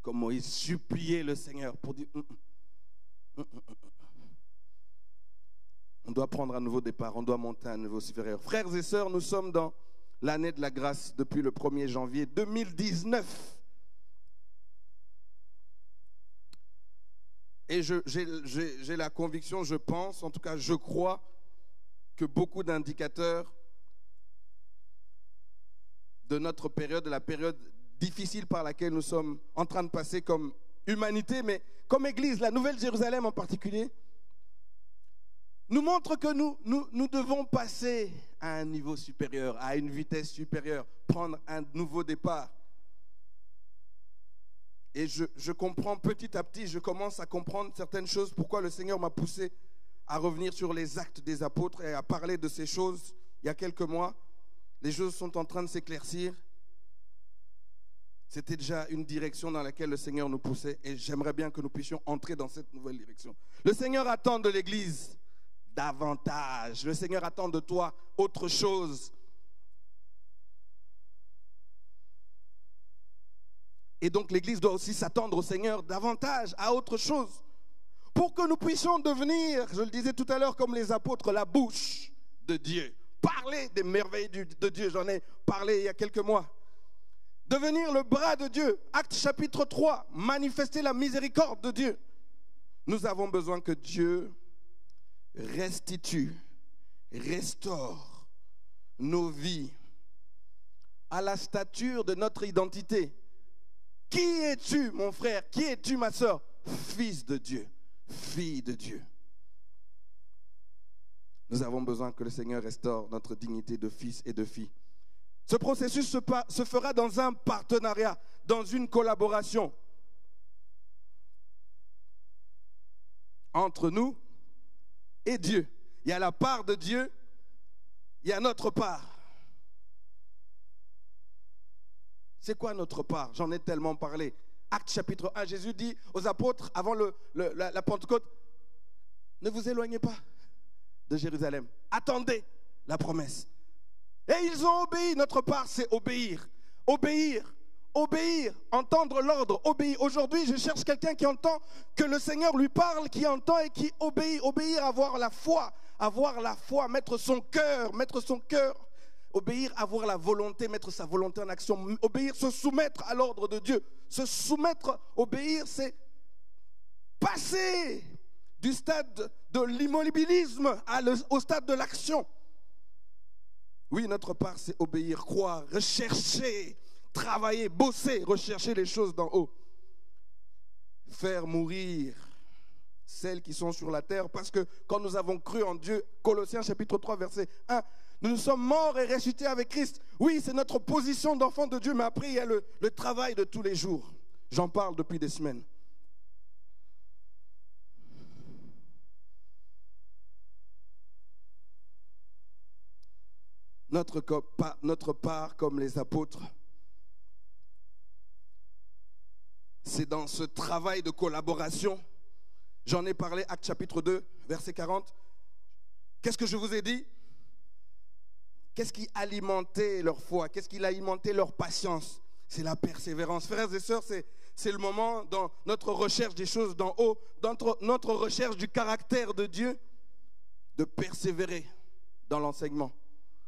comme Moïse, supplier le Seigneur pour dire, on doit prendre un nouveau départ, on doit monter à un niveau supérieur. Frères et sœurs, nous sommes dans l'année de la grâce depuis le 1er janvier 2019. Et j'ai la conviction, je pense, en tout cas je crois, que beaucoup d'indicateurs de notre période, de la période difficile par laquelle nous sommes en train de passer comme humanité, mais comme Église, la Nouvelle Jérusalem en particulier, nous montrent que nous devons passer à un niveau supérieur, à une vitesse supérieure, prendre un nouveau départ. Et je comprends petit à petit, je commence à comprendre certaines choses, pourquoi le Seigneur m'a poussé à revenir sur les actes des apôtres et à parler de ces choses il y a quelques mois. Les choses sont en train de s'éclaircir. C'était déjà une direction dans laquelle le Seigneur nous poussait et j'aimerais bien que nous puissions entrer dans cette nouvelle direction. Le Seigneur attend de l'Église davantage. Le Seigneur attend de toi autre chose. Et donc l'Église doit aussi s'attendre au Seigneur davantage, à autre chose. Pour que nous puissions devenir, je le disais tout à l'heure, comme les apôtres, la bouche de Dieu. Parler des merveilles de Dieu, j'en ai parlé il y a quelques mois. Devenir le bras de Dieu. Actes chapitre 3, manifester la miséricorde de Dieu. Nous avons besoin que Dieu restitue, restaure nos vies à la stature de notre identité. Qui es-tu, mon frère? Qui es-tu, ma soeur? Fils de Dieu, fille de Dieu. Nous avons besoin que le Seigneur restaure notre dignité de fils et de fille. Ce processus se fera dans un partenariat, dans une collaboration entre nous et Dieu. Il y a la part de Dieu, il y a notre part. C'est quoi notre part? J'en ai tellement parlé. Actes chapitre 1, Jésus dit aux apôtres avant la Pentecôte, ne vous éloignez pas de Jérusalem. Attendez la promesse. Et ils ont obéi. Notre part, c'est obéir. Obéir. Obéir. Entendre l'ordre. Obéir. Aujourd'hui, je cherche quelqu'un qui entend que le Seigneur lui parle, qui entend et qui obéit. Obéir, avoir la foi. Avoir la foi, mettre son cœur. Obéir, avoir la volonté, mettre sa volonté en action. Obéir, se soumettre à l'ordre de Dieu. Se soumettre, obéir, c'est passer du stade de l'immobilisme au stade de l'action. Oui, notre part, c'est obéir, croire, rechercher, travailler, bosser, rechercher les choses d'en haut. Faire mourir celles qui sont sur la terre, parce que quand nous avons cru en Dieu, Colossiens chapitre 3, verset 1, nous sommes morts et ressuscités avec Christ. Oui, c'est notre position d'enfant de Dieu, mais après, il y a le travail de tous les jours. J'en parle depuis des semaines. notre part comme les apôtres. C'est dans ce travail de collaboration. J'en ai parlé, Actes chapitre 2, verset 40. Qu'est-ce que je vous ai dit? Qu'est-ce qui alimentait leur foi? Qu'est-ce qui alimentait leur patience? C'est la persévérance. Frères et sœurs, c'est le moment dans notre recherche des choses d'en haut, dans notre recherche du caractère de Dieu, de persévérer dans l'enseignement,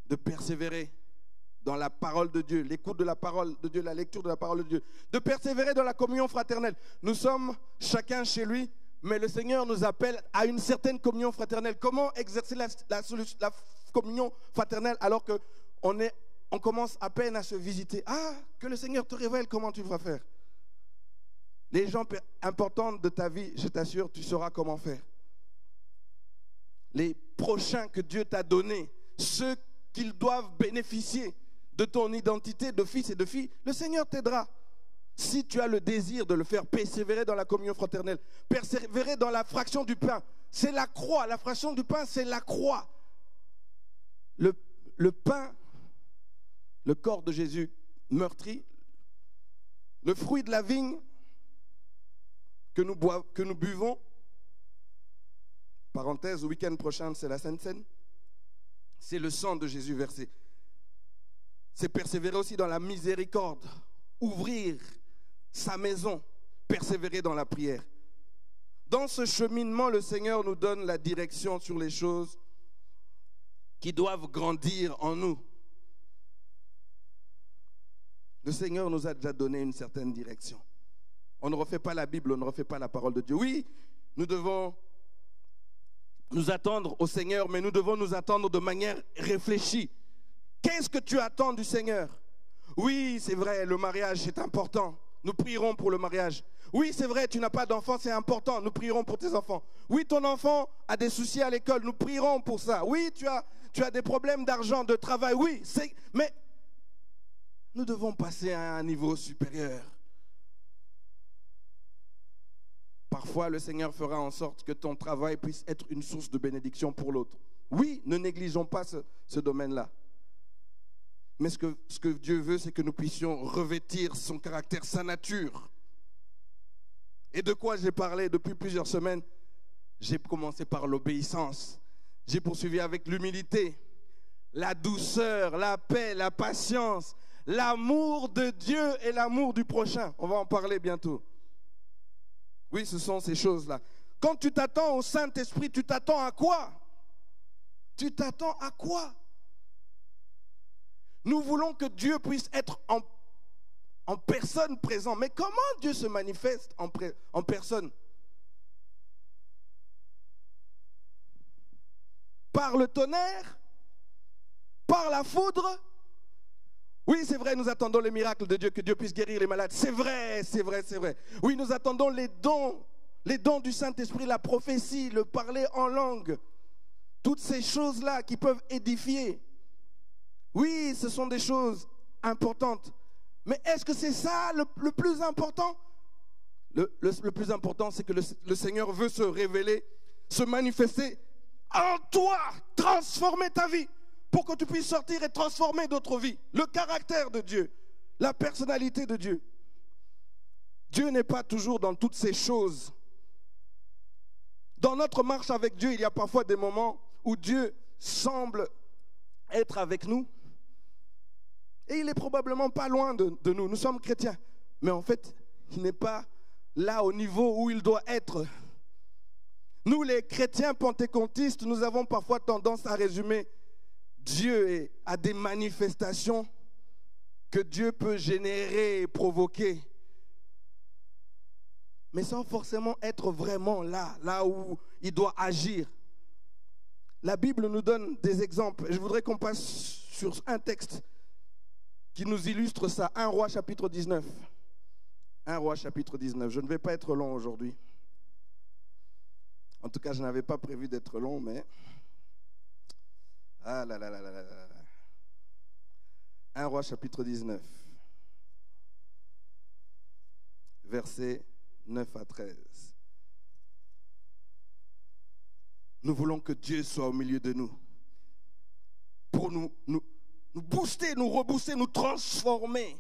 de persévérer dans la parole de Dieu, l'écoute de la parole de Dieu, la lecture de la parole de Dieu, de persévérer dans la communion fraternelle. Nous sommes chacun chez lui, mais le Seigneur nous appelle à une certaine communion fraternelle. Comment exercer la communion fraternelle alors qu'on commence à peine à se visiter? Ah, que le Seigneur te révèle comment tu vas faire. Les gens importants de ta vie, je t'assure, tu sauras comment faire. Les prochains que Dieu t'a donnés, ceux qu'ils doivent bénéficier de ton identité de fils et de filles, le Seigneur t'aidera. Si tu as le désir de le faire, persévérer dans la communion fraternelle, persévérer dans la fraction du pain. C'est la croix, la fraction du pain, c'est la croix. Le pain, le corps de Jésus meurtri, le fruit de la vigne que nous buvons, parenthèse, au week-end prochain, c'est la Sainte Seine, c'est le sang de Jésus versé. C'est persévérer aussi dans la miséricorde, ouvrir sa maison, persévérer dans la prière. Dans ce cheminement, le Seigneur nous donne la direction sur les choses qui doivent grandir en nous. Le Seigneur nous a déjà donné une certaine direction. On ne refait pas la Bible, on ne refait pas la parole de Dieu. Oui, nous devons nous attendre au Seigneur, mais nous devons nous attendre de manière réfléchie. Qu'est-ce que tu attends du Seigneur? Oui, c'est vrai, le mariage, c'est important. Nous prierons pour le mariage. Oui, c'est vrai, tu n'as pas d'enfant, c'est important. Nous prierons pour tes enfants. Oui, ton enfant a des soucis à l'école. Nous prierons pour ça. Oui, tu as des problèmes d'argent, de travail. Oui, mais nous devons passer à un niveau supérieur. Parfois, le Seigneur fera en sorte que ton travail puisse être une source de bénédiction pour l'autre. Oui, ne négligeons pas ce domaine-là. Mais ce que Dieu veut, c'est que nous puissions revêtir son caractère, sa nature. Et de quoi j'ai parlé depuis plusieurs semaines? J'ai commencé par l'obéissance. J'ai poursuivi avec l'humilité, la douceur, la paix, la patience, l'amour de Dieu et l'amour du prochain. On va en parler bientôt. Oui, ce sont ces choses-là. Quand tu t'attends au Saint-Esprit, tu t'attends à quoi? Tu t'attends à quoi? Nous voulons que Dieu puisse être en personne présent. Mais comment Dieu se manifeste en personne? Par le tonnerre? Par la foudre? Oui, c'est vrai, nous attendons les miracles de Dieu, que Dieu puisse guérir les malades. C'est vrai, c'est vrai, c'est vrai. Oui, nous attendons les dons du Saint-Esprit, la prophétie, le parler en langue. Toutes ces choses-là qui peuvent édifier. Oui, ce sont des choses importantes. Mais est-ce que c'est ça le plus important? Le plus important, c'est que le Seigneur veut se révéler, se manifester en toi, transformer ta vie, pour que tu puisses sortir et transformer d'autres vies. Le caractère de Dieu, la personnalité de Dieu. Dieu n'est pas toujours dans toutes ces choses. Dans notre marche avec Dieu, il y a parfois des moments où Dieu semble être avec nous. Et il est probablement pas loin de nous. Nous sommes chrétiens. Mais en fait, il n'est pas là au niveau où il doit être. Nous, les chrétiens pentecôtistes, nous avons parfois tendance à résumer Dieu à des manifestations que Dieu peut générer et provoquer. Mais sans forcément être vraiment là où il doit agir. La Bible nous donne des exemples. Je voudrais qu'on passe sur un texte qui nous illustre ça. 1 Roi chapitre 19. 1 Roi chapitre 19. Je ne vais pas être long aujourd'hui. En tout cas, je n'avais pas prévu d'être long, mais... Ah là là là là là là. 1 Roi chapitre 19. Versets 9 à 13. Nous voulons que Dieu soit au milieu de nous. Pour nous booster, nous rebooster, nous transformer.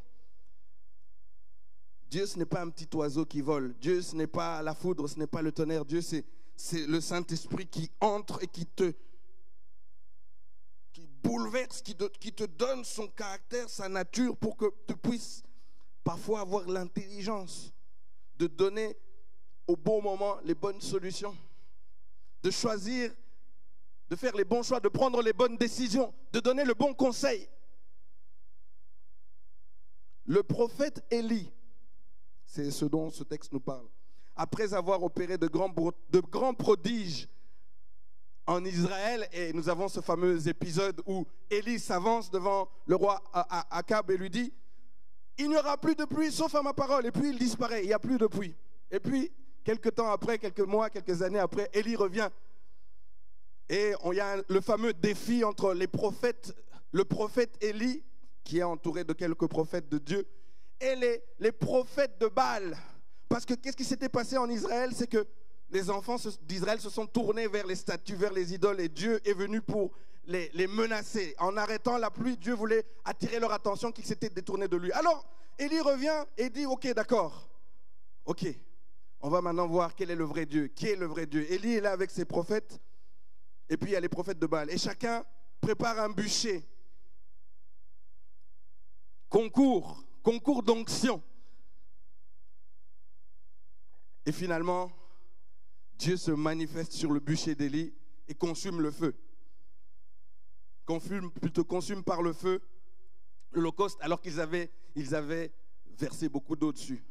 Dieu, ce n'est pas un petit oiseau qui vole. Dieu, ce n'est pas la foudre, ce n'est pas le tonnerre. Dieu, c'est le Saint-Esprit qui entre et qui bouleverse, qui te donne son caractère, sa nature, pour que tu puisses parfois avoir l'intelligence de donner au bon moment les bonnes solutions, de choisir, de faire les bons choix, de prendre les bonnes décisions, de donner le bon conseil. Le prophète Élie, c'est ce dont ce texte nous parle, après avoir opéré de grands prodiges en Israël, et nous avons ce fameux épisode où Élie s'avance devant le roi Akab et lui dit: il n'y aura plus de pluie sauf à ma parole. Et puis il disparaît, il n'y a plus de pluie. Et puis quelques temps après, quelques mois, quelques années après, Élie revient. Et il y a le fameux défi entre les prophètes, le prophète Élie, qui est entouré de quelques prophètes de Dieu, et les prophètes de Baal. Parce que qu'est-ce qui s'était passé en Israël? C'est que les enfants d'Israël se sont tournés vers les statues, vers les idoles, et Dieu est venu pour les menacer. En arrêtant la pluie, Dieu voulait attirer leur attention qu'ils s'étaient détournés de lui. Alors, Élie revient et dit: ok, d'accord, ok, on va maintenant voir quel est le vrai Dieu, qui est le vrai Dieu. Élie est là avec ses prophètes, et puis il y a les prophètes de Baal, et chacun prépare un bûcher. Concours d'onction. Et finalement, Dieu se manifeste sur le bûcher d'Élie et consume le feu. Consume par le feu l'Holocauste, alors qu'ils avaient versé beaucoup d'eau dessus.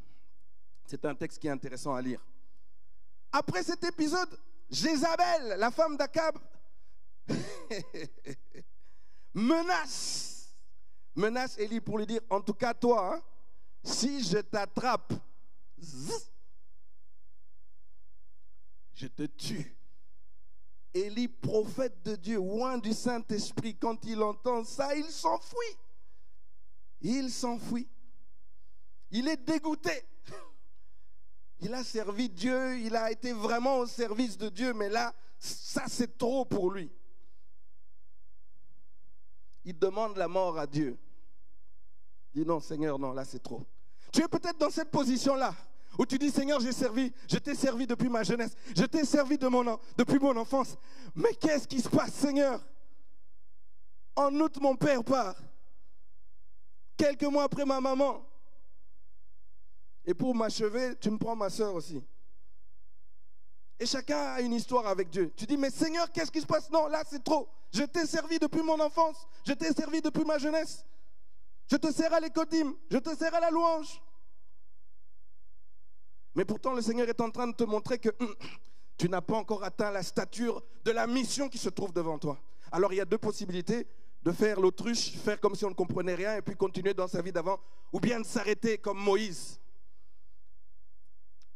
C'est un texte qui est intéressant à lire. Après cet épisode, Jézabel, la femme d'Akab, menace Élie pour lui dire: en tout cas toi, hein, si je t'attrape, je te tue. Élie, prophète de Dieu, oint du Saint-Esprit, quand il entend ça, il s'enfuit. Il s'enfuit. Il est dégoûté. Il a servi Dieu, il a été vraiment au service de Dieu, mais là, ça c'est trop pour lui. Il demande la mort à Dieu. Il dit: non Seigneur, non, là c'est trop. Tu es peut-être dans cette position-là, où tu dis: Seigneur, je t'ai servi depuis ma jeunesse, je t'ai servi depuis mon enfance. Mais qu'est-ce qui se passe, Seigneur? En août, mon père part. Quelques mois après, ma maman. Et pour m'achever, tu me prends ma soeur aussi. Et chacun a une histoire avec Dieu. Tu dis: mais Seigneur, qu'est-ce qui se passe? Non, là c'est trop. Je t'ai servi depuis mon enfance, je t'ai servi depuis ma jeunesse. Je te sers à l'écodyme, je te sers à la louange. Mais pourtant, le Seigneur est en train de te montrer que tu n'as pas encore atteint la stature de la mission qui se trouve devant toi. Alors, il y a deux possibilités: de faire l'autruche, faire comme si on ne comprenait rien et puis continuer dans sa vie d'avant, ou bien de s'arrêter comme Moïse.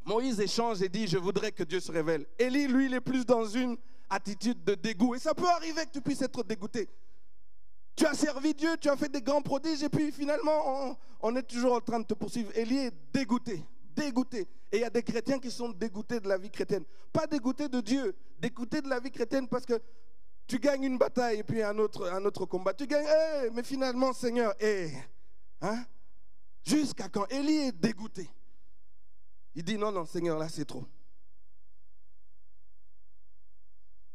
Moïse échange et dit: je voudrais que Dieu se révèle. Élie, lui, il est plus dans une attitude de dégoût. Et ça peut arriver que tu puisses être dégoûté. Tu as servi Dieu, tu as fait des grands prodiges, et puis finalement, on est toujours en train de te poursuivre. Élie est dégoûté. Et il y a des chrétiens qui sont dégoûtés de la vie chrétienne. Pas dégoûtés de Dieu, dégoûtés de la vie chrétienne parce que tu gagnes une bataille et puis un autre combat. Tu gagnes, mais finalement, Seigneur, hein? Jusqu'à quand? Élie est dégoûté. Il dit: non, non, Seigneur, là c'est trop.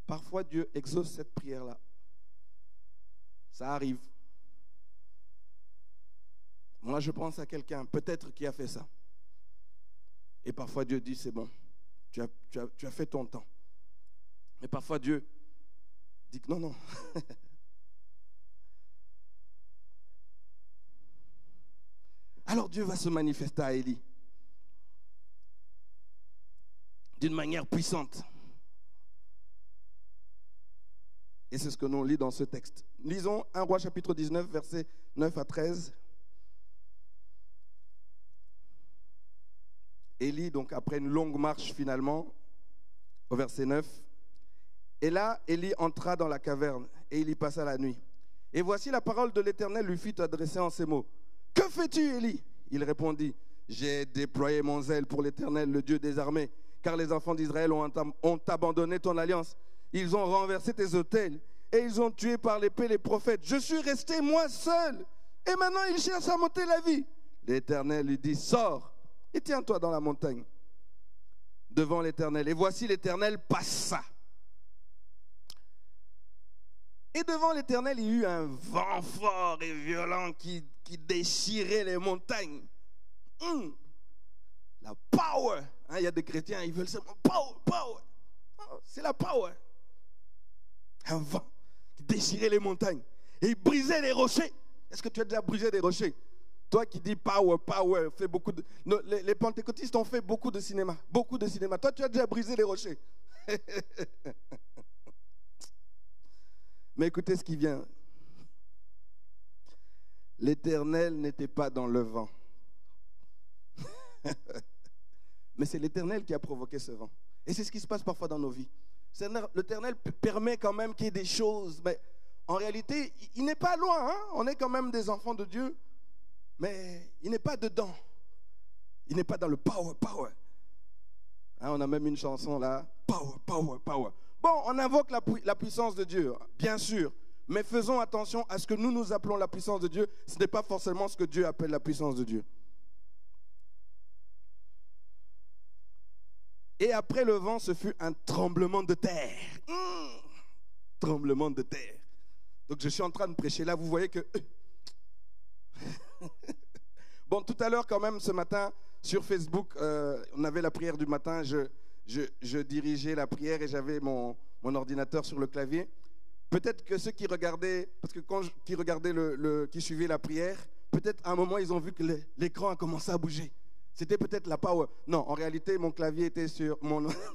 Parfois, Dieu exauce cette prière-là. Ça arrive. Moi, je pense à quelqu'un, peut-être, qui a fait ça. Et parfois, Dieu dit: c'est bon, tu as fait ton temps. Mais parfois, Dieu dit que non, non. Alors, Dieu va se manifester à Élie d'une manière puissante. Et c'est ce que nous lit dans ce texte. Lisons 1 Roi chapitre 19, versets 9 à 13. Élie, donc après une longue marche finalement, au verset 9. Et là, Élie entra dans la caverne et il y passa la nuit. Et voici la parole de l'Éternel lui fut adressée en ces mots. Que fais-tu, Élie? Il répondit: j'ai déployé mon zèle pour l'Éternel, le Dieu des armées, car les enfants d'Israël ont abandonné ton alliance. Ils ont renversé tes autels. et ils ont tué par l'épée les prophètes. Je suis resté moi seul. Et maintenant, ils cherchent à m'ôter la vie. L'Éternel lui dit, sors et tiens-toi dans la montagne devant l'Éternel. Et voici l'Éternel passa. Et devant l'Éternel, il y eut un vent fort et violent qui déchirait les montagnes. La power. Hein, il y a des chrétiens, ils veulent seulement power, power. Oh, c'est la power. Un vent qui déchirait les montagnes. Et il brisait les rochers. Est-ce que tu as déjà brisé des rochers? Toi qui dis power, power, fais beaucoup de... Les pentecôtistes ont fait beaucoup de cinéma. Beaucoup de cinéma. Toi, tu as déjà brisé les rochers. Mais écoutez ce qui vient. L'Éternel n'était pas dans le vent. Mais c'est l'Éternel qui a provoqué ce vent. Et c'est ce qui se passe parfois dans nos vies. L'Éternel permet quand même qu'il y ait des choses. Mais en réalité, il n'est pas loin. Hein? On est quand même des enfants de Dieu. Mais il n'est pas dedans. Il n'est pas dans le power, power. Hein, on a même une chanson là. Power, power, power. Bon, on invoque la puissance de Dieu, bien sûr. Mais faisons attention à ce que nous appelons la puissance de Dieu. Ce n'est pas forcément ce que Dieu appelle la puissance de Dieu. Et après le vent, ce fut un tremblement de terre. Tremblement de terre. Donc je suis en train de prêcher là, vous voyez que... Bon, tout à l'heure quand même, ce matin, sur Facebook, on avait la prière du matin. Je dirigeais la prière et j'avais mon ordinateur sur le clavier. Peut-être que ceux qui regardaient, parce que qui regardaient qui suivaient la prière, peut-être à un moment, ils ont vu que l'écran a commencé à bouger. C'était peut-être la power. Non, en réalité, mon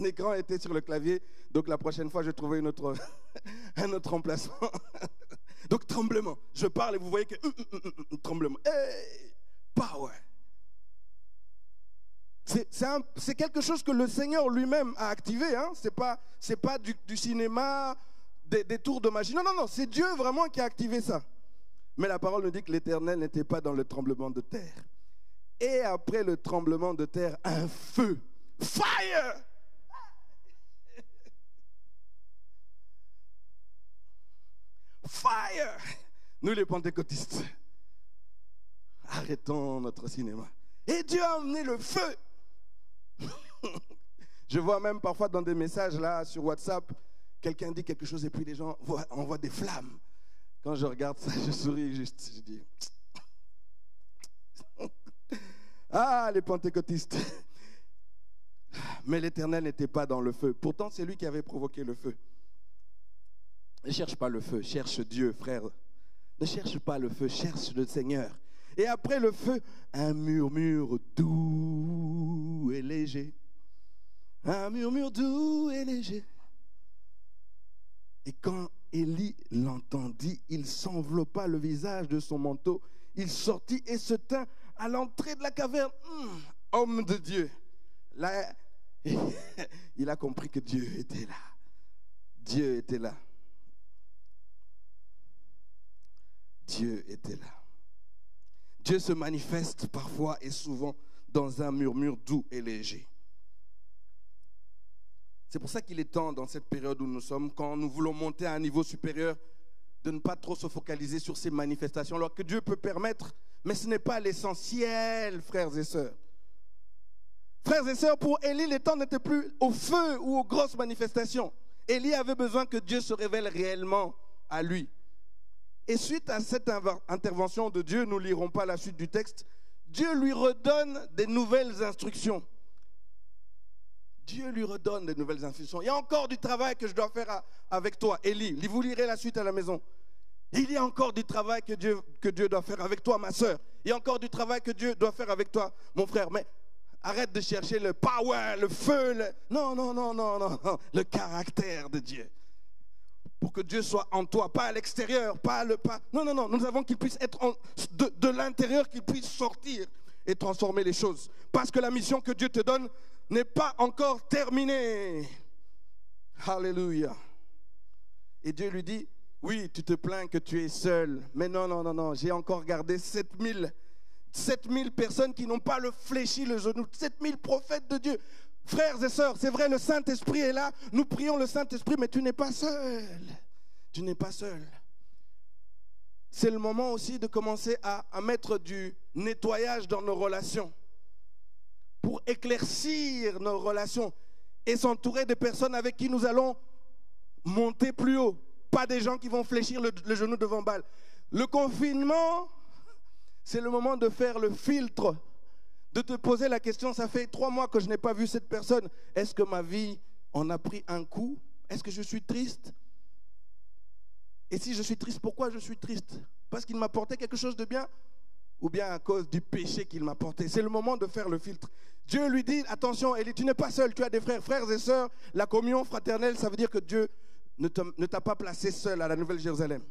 écran était sur le clavier. Donc la prochaine fois, je trouvais un autre emplacement. Donc tremblement. Je parle et vous voyez que tremblement. Hey, power. C'est quelque chose que le Seigneur lui-même a activé. Hein? C'est pas du cinéma, des tours de magie. Non, non, non. C'est Dieu vraiment qui a activé ça. Mais la parole nous dit que l'Éternel n'était pas dans le tremblement de terre. Et après le tremblement de terre, un feu. Fire! Fire! Nous les pentecôtistes, arrêtons notre cinéma. Et Dieu a amené le feu. Je vois même parfois dans des messages là sur WhatsApp, quelqu'un dit quelque chose et puis les gens envoient des flammes. Quand je regarde ça, je souris juste, je dis... Ah, les pentecôtistes. Mais l'Éternel n'était pas dans le feu. Pourtant, c'est lui qui avait provoqué le feu. Ne cherche pas le feu, cherche Dieu, frère. Ne cherche pas le feu, cherche le Seigneur. Et après le feu, un murmure doux et léger. Un murmure doux et léger. Et quand Élie l'entendit, il s'enveloppa le visage de son manteau. Il sortit et se tint à l'entrée de la caverne. Homme de Dieu. Là, il a compris que Dieu était là. Dieu était là. Dieu était là. Dieu se manifeste parfois et souvent dans un murmure doux et léger. C'est pour ça qu'il est temps, dans cette période où nous sommes, quand nous voulons monter à un niveau supérieur, de ne pas trop se focaliser sur ces manifestations, alors que Dieu peut permettre, mais ce n'est pas l'essentiel, frères et sœurs. Frères et sœurs, pour Élie, les temps n'étaient plus au feu ou aux grosses manifestations. Élie avait besoin que Dieu se révèle réellement à lui. Et suite à cette intervention de Dieu, nous ne lirons pas la suite du texte, Dieu lui redonne des nouvelles instructions. Dieu lui redonne des nouvelles instructions. Il y a encore du travail que je dois faire avec toi, Élie. Vous lirez la suite à la maison. Il y a encore du travail que Dieu doit faire avec toi, ma soeur. Il y a encore du travail que Dieu doit faire avec toi, mon frère. Mais arrête de chercher le power, le feu. Non, le caractère de Dieu. Pour que Dieu soit en toi, pas à l'extérieur, Non, nous avons qu'il puisse être de l'intérieur, qu'il puisse sortir et transformer les choses. Parce que la mission que Dieu te donne n'est pas encore terminée. Alléluia. Et Dieu lui dit, oui, tu te plains que tu es seul, mais non, j'ai encore gardé 7000 personnes qui n'ont pas fléchi le genou, 7000 prophètes de Dieu. Frères et sœurs, c'est vrai, le Saint-Esprit est là, nous prions le Saint-Esprit, mais tu n'es pas seul. tu n'es pas seul. C'est le moment aussi de commencer à mettre du nettoyage dans nos relations pour éclaircir nos relations et s'entourer de personnes avec qui nous allons monter plus haut. Pas des gens qui vont fléchir le genou devant Baal. Le confinement, c'est le moment de faire le filtre, de te poser la question, ça fait 3 mois que je n'ai pas vu cette personne. Est-ce que ma vie en a pris un coup? Est-ce que je suis triste? Et si je suis triste, pourquoi je suis triste? Parce qu'il m'apportait quelque chose de bien? Ou bien à cause du péché qu'il m'apportait? C'est le moment de faire le filtre. Dieu lui dit, attention Élie, tu n'es pas seul, tu as des frères. Frères et sœurs, la communion fraternelle, ça veut dire que Dieu ne t'a pas placé seul à la Nouvelle Jérusalem.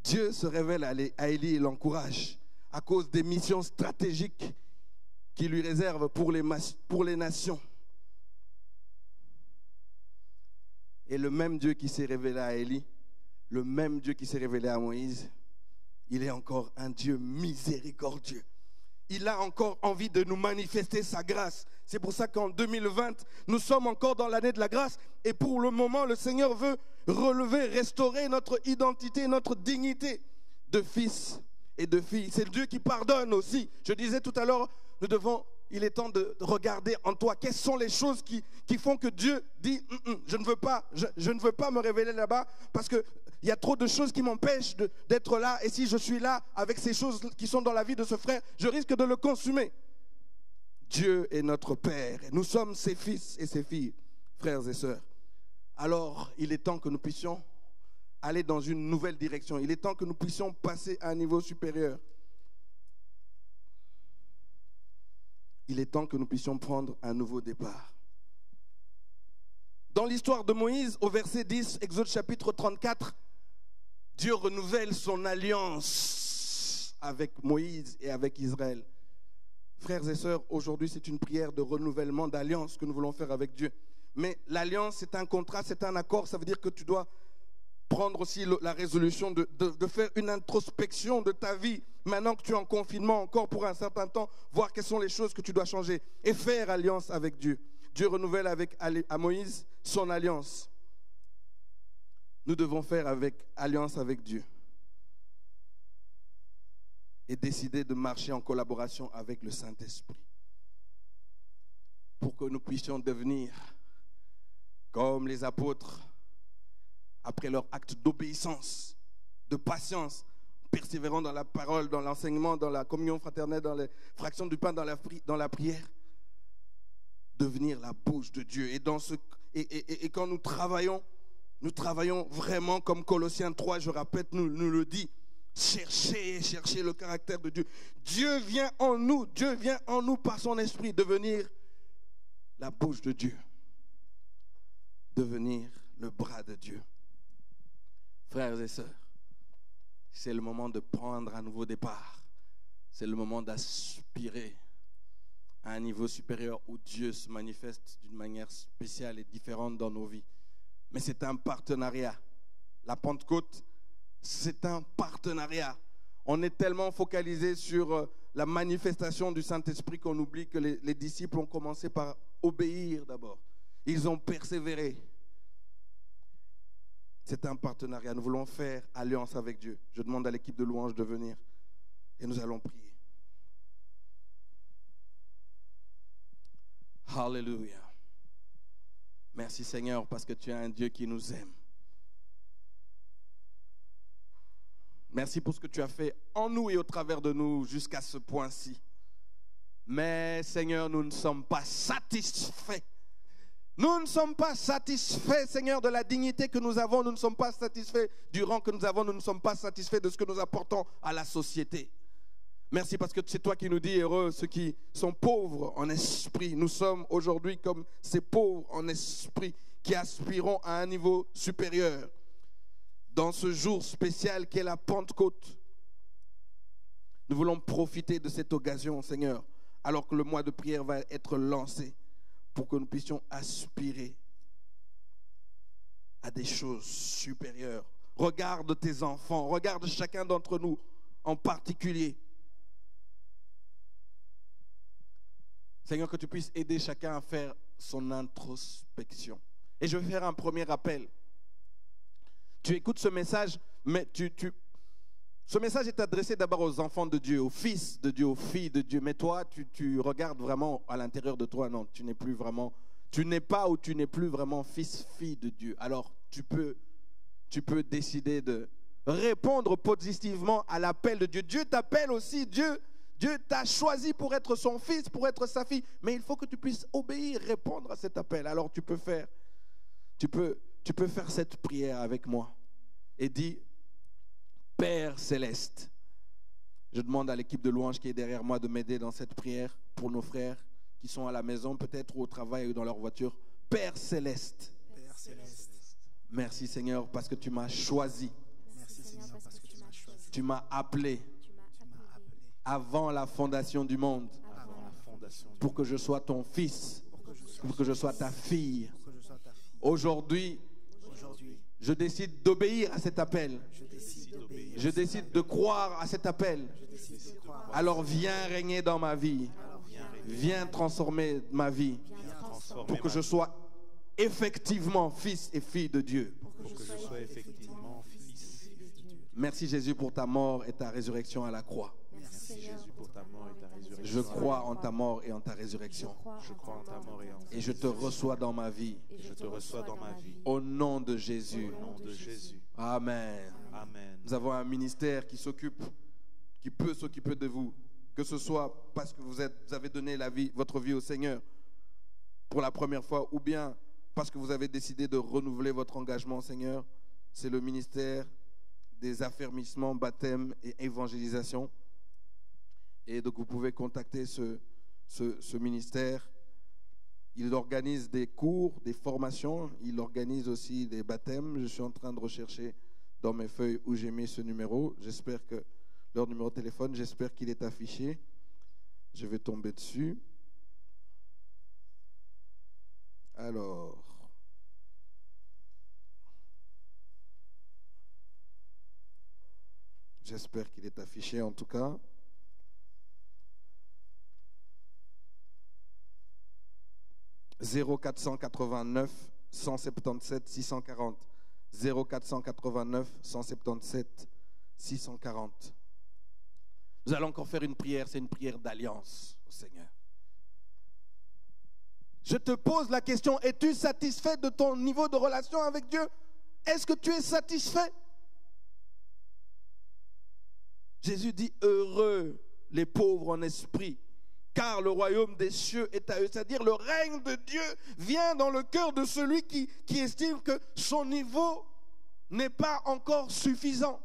Dieu se révèle à Élie et l'encourage à cause des missions stratégiques qu'il lui réserve pour les nations. Et le même Dieu qui s'est révélé à Élie, le même Dieu qui s'est révélé à Moïse, il est encore un Dieu miséricordieux. Il a encore envie de nous manifester sa grâce. C'est pour ça qu'en 2020, nous sommes encore dans l'année de la grâce. Et pour le moment, le Seigneur veut relever, restaurer notre identité, notre dignité de fils et de filles. C'est le Dieu qui pardonne aussi. Je disais tout à l'heure, il est temps de regarder en toi. Quelles sont les choses qui font que Dieu dit je ne veux pas me révéler là-bas parce qu'il y a trop de choses qui m'empêchent d'être là. Et si je suis là avec ces choses qui sont dans la vie de ce frère, je risque de le consumer. Dieu est notre Père. Nous sommes ses fils et ses filles, frères et sœurs. Alors, il est temps que nous puissions aller dans une nouvelle direction. Il est temps que nous puissions passer à un niveau supérieur. Il est temps que nous puissions prendre un nouveau départ. Dans l'histoire de Moïse, au verset 10, Exode chapitre 34, Dieu renouvelle son alliance avec Moïse et avec Israël. Frères et sœurs, aujourd'hui c'est une prière de renouvellement d'alliance que nous voulons faire avec Dieu. Mais l'alliance, c'est un contrat, c'est un accord. Ça veut dire que tu dois prendre aussi la résolution de faire une introspection de ta vie. Maintenant que tu es en confinement encore pour un certain temps, voir quelles sont les choses que tu dois changer et faire alliance avec Dieu. Dieu renouvelle à Moïse son alliance. Nous devons faire alliance avec Dieu et décider de marcher en collaboration avec le Saint-Esprit pour que nous puissions devenir comme les apôtres après leur acte d'obéissance, de patience, persévérant dans la parole, dans l'enseignement, dans la communion fraternelle, dans les fractions du pain, dans la prière, devenir la bouche de Dieu. Et quand nous travaillons vraiment comme Colossiens 3, je répète, nous le dit, cherchez le caractère de Dieu. Dieu vient en nous par son esprit devenir la bouche de Dieu, devenir le bras de Dieu. Frères et sœurs, c'est le moment de prendre un nouveau départ. C'est le moment d'aspirer à un niveau supérieur où Dieu se manifeste d'une manière spéciale et différente dans nos vies. Mais c'est un partenariat. La Pentecôte, c'est un partenariat. On est tellement focalisé sur la manifestation du Saint-Esprit qu'on oublie que les disciples ont commencé par obéir d'abord. Ils ont persévéré. C'est un partenariat. Nous voulons faire alliance avec Dieu. Je demande à l'équipe de louange de venir et nous allons prier. Alléluia. Merci Seigneur parce que tu es un Dieu qui nous aime. Merci pour ce que tu as fait en nous et au travers de nous jusqu'à ce point-ci. Mais Seigneur, nous ne sommes pas satisfaits. Nous ne sommes pas satisfaits, Seigneur, de la dignité que nous avons. Nous ne sommes pas satisfaits du rang que nous avons. Nous ne sommes pas satisfaits de ce que nous apportons à la société. Merci parce que c'est toi qui nous dis, heureux ceux qui sont pauvres en esprit. Nous sommes aujourd'hui comme ces pauvres en esprit qui aspirons à un niveau supérieur. Dans ce jour spécial qu'est la Pentecôte, nous voulons profiter de cette occasion, Seigneur, alors que le mois de prière va être lancé, pour que nous puissions aspirer à des choses supérieures. Regarde tes enfants, regarde chacun d'entre nous en particulier. Seigneur, que tu puisses aider chacun à faire son introspection Et je vais faire un premier appel. Tu écoutes ce message, mais ce message est adressé d'abord aux enfants de Dieu, aux fils de Dieu, aux filles de Dieu. Mais toi, tu regardes vraiment à l'intérieur de toi. Non, tu n'es pas ou tu n'es plus vraiment fils, fille de Dieu. Alors, tu peux décider de répondre positivement à l'appel de Dieu. Dieu t'appelle aussi. Dieu t'a choisi pour être son fils, pour être sa fille. Mais il faut que tu puisses obéir, répondre à cet appel. Alors, tu peux faire cette prière avec moi et dis: Père céleste. Je demande à l'équipe de louange qui est derrière moi de m'aider dans cette prière pour nos frères qui sont à la maison, peut-être au travail ou dans leur voiture. Père céleste. Père céleste. Merci Seigneur parce que tu m'as choisi. Merci Seigneur parce que tu m'as choisi. Tu m'as appelé Tu m'as appelé avant la fondation du monde avant la fondation du pour que je sois ton fils, monde, pour que je sois ta fille. pour que je sois ta fille. Aujourd'hui, Aujourd'hui, je décide d'obéir à cet appel. je décide d'obéir. Je décide de croire à cet appel. Je décide de croire. Alors viens régner dans ma vie. Viens transformer ma vie Viens transformer pour que je sois effectivement fils et fille de Dieu. Pour que je sois effectivement fils. Merci Jésus pour ta mort et ta résurrection à la croix. Merci Jésus pour ta mort et ta résurrection. Je crois en ta mort et en ta résurrection. Je crois en ta mort et en ta Et je te reçois dans ma vie. Je te reçois dans ma vie. Au nom de Jésus. Au nom de Jésus. Amen. Amen. Nous avons un ministère qui peut s'occuper de vous. Que ce soit parce que vous avez donné votre vie au Seigneur pour la première fois, ou bien parce que vous avez décidé de renouveler votre engagement au Seigneur. C'est le ministère des affermissements, baptême et évangélisation. Et donc vous pouvez contacter ce ministère. Il organise des cours, des formations. Il organise aussi des baptêmes. Je suis en train de rechercher dans mes feuilles où j'ai mis ce numéro. J'espère que leur numéro de téléphone, j'espère qu'il est affiché. Je vais tomber dessus. Alors, j'espère qu'il est affiché en tout cas. « 0489 177 640 » 0489 177 640. Nous allons encore faire une prière, c'est une prière d'alliance au Seigneur. Je te pose la question, es-tu satisfait de ton niveau de relation avec Dieu? Est-ce que tu es satisfait? Jésus dit, heureux les pauvres en esprit, car le royaume des cieux est à eux. C'est-à-dire le règne de Dieu vient dans le cœur de celui qui estime que son niveau n'est pas encore suffisant.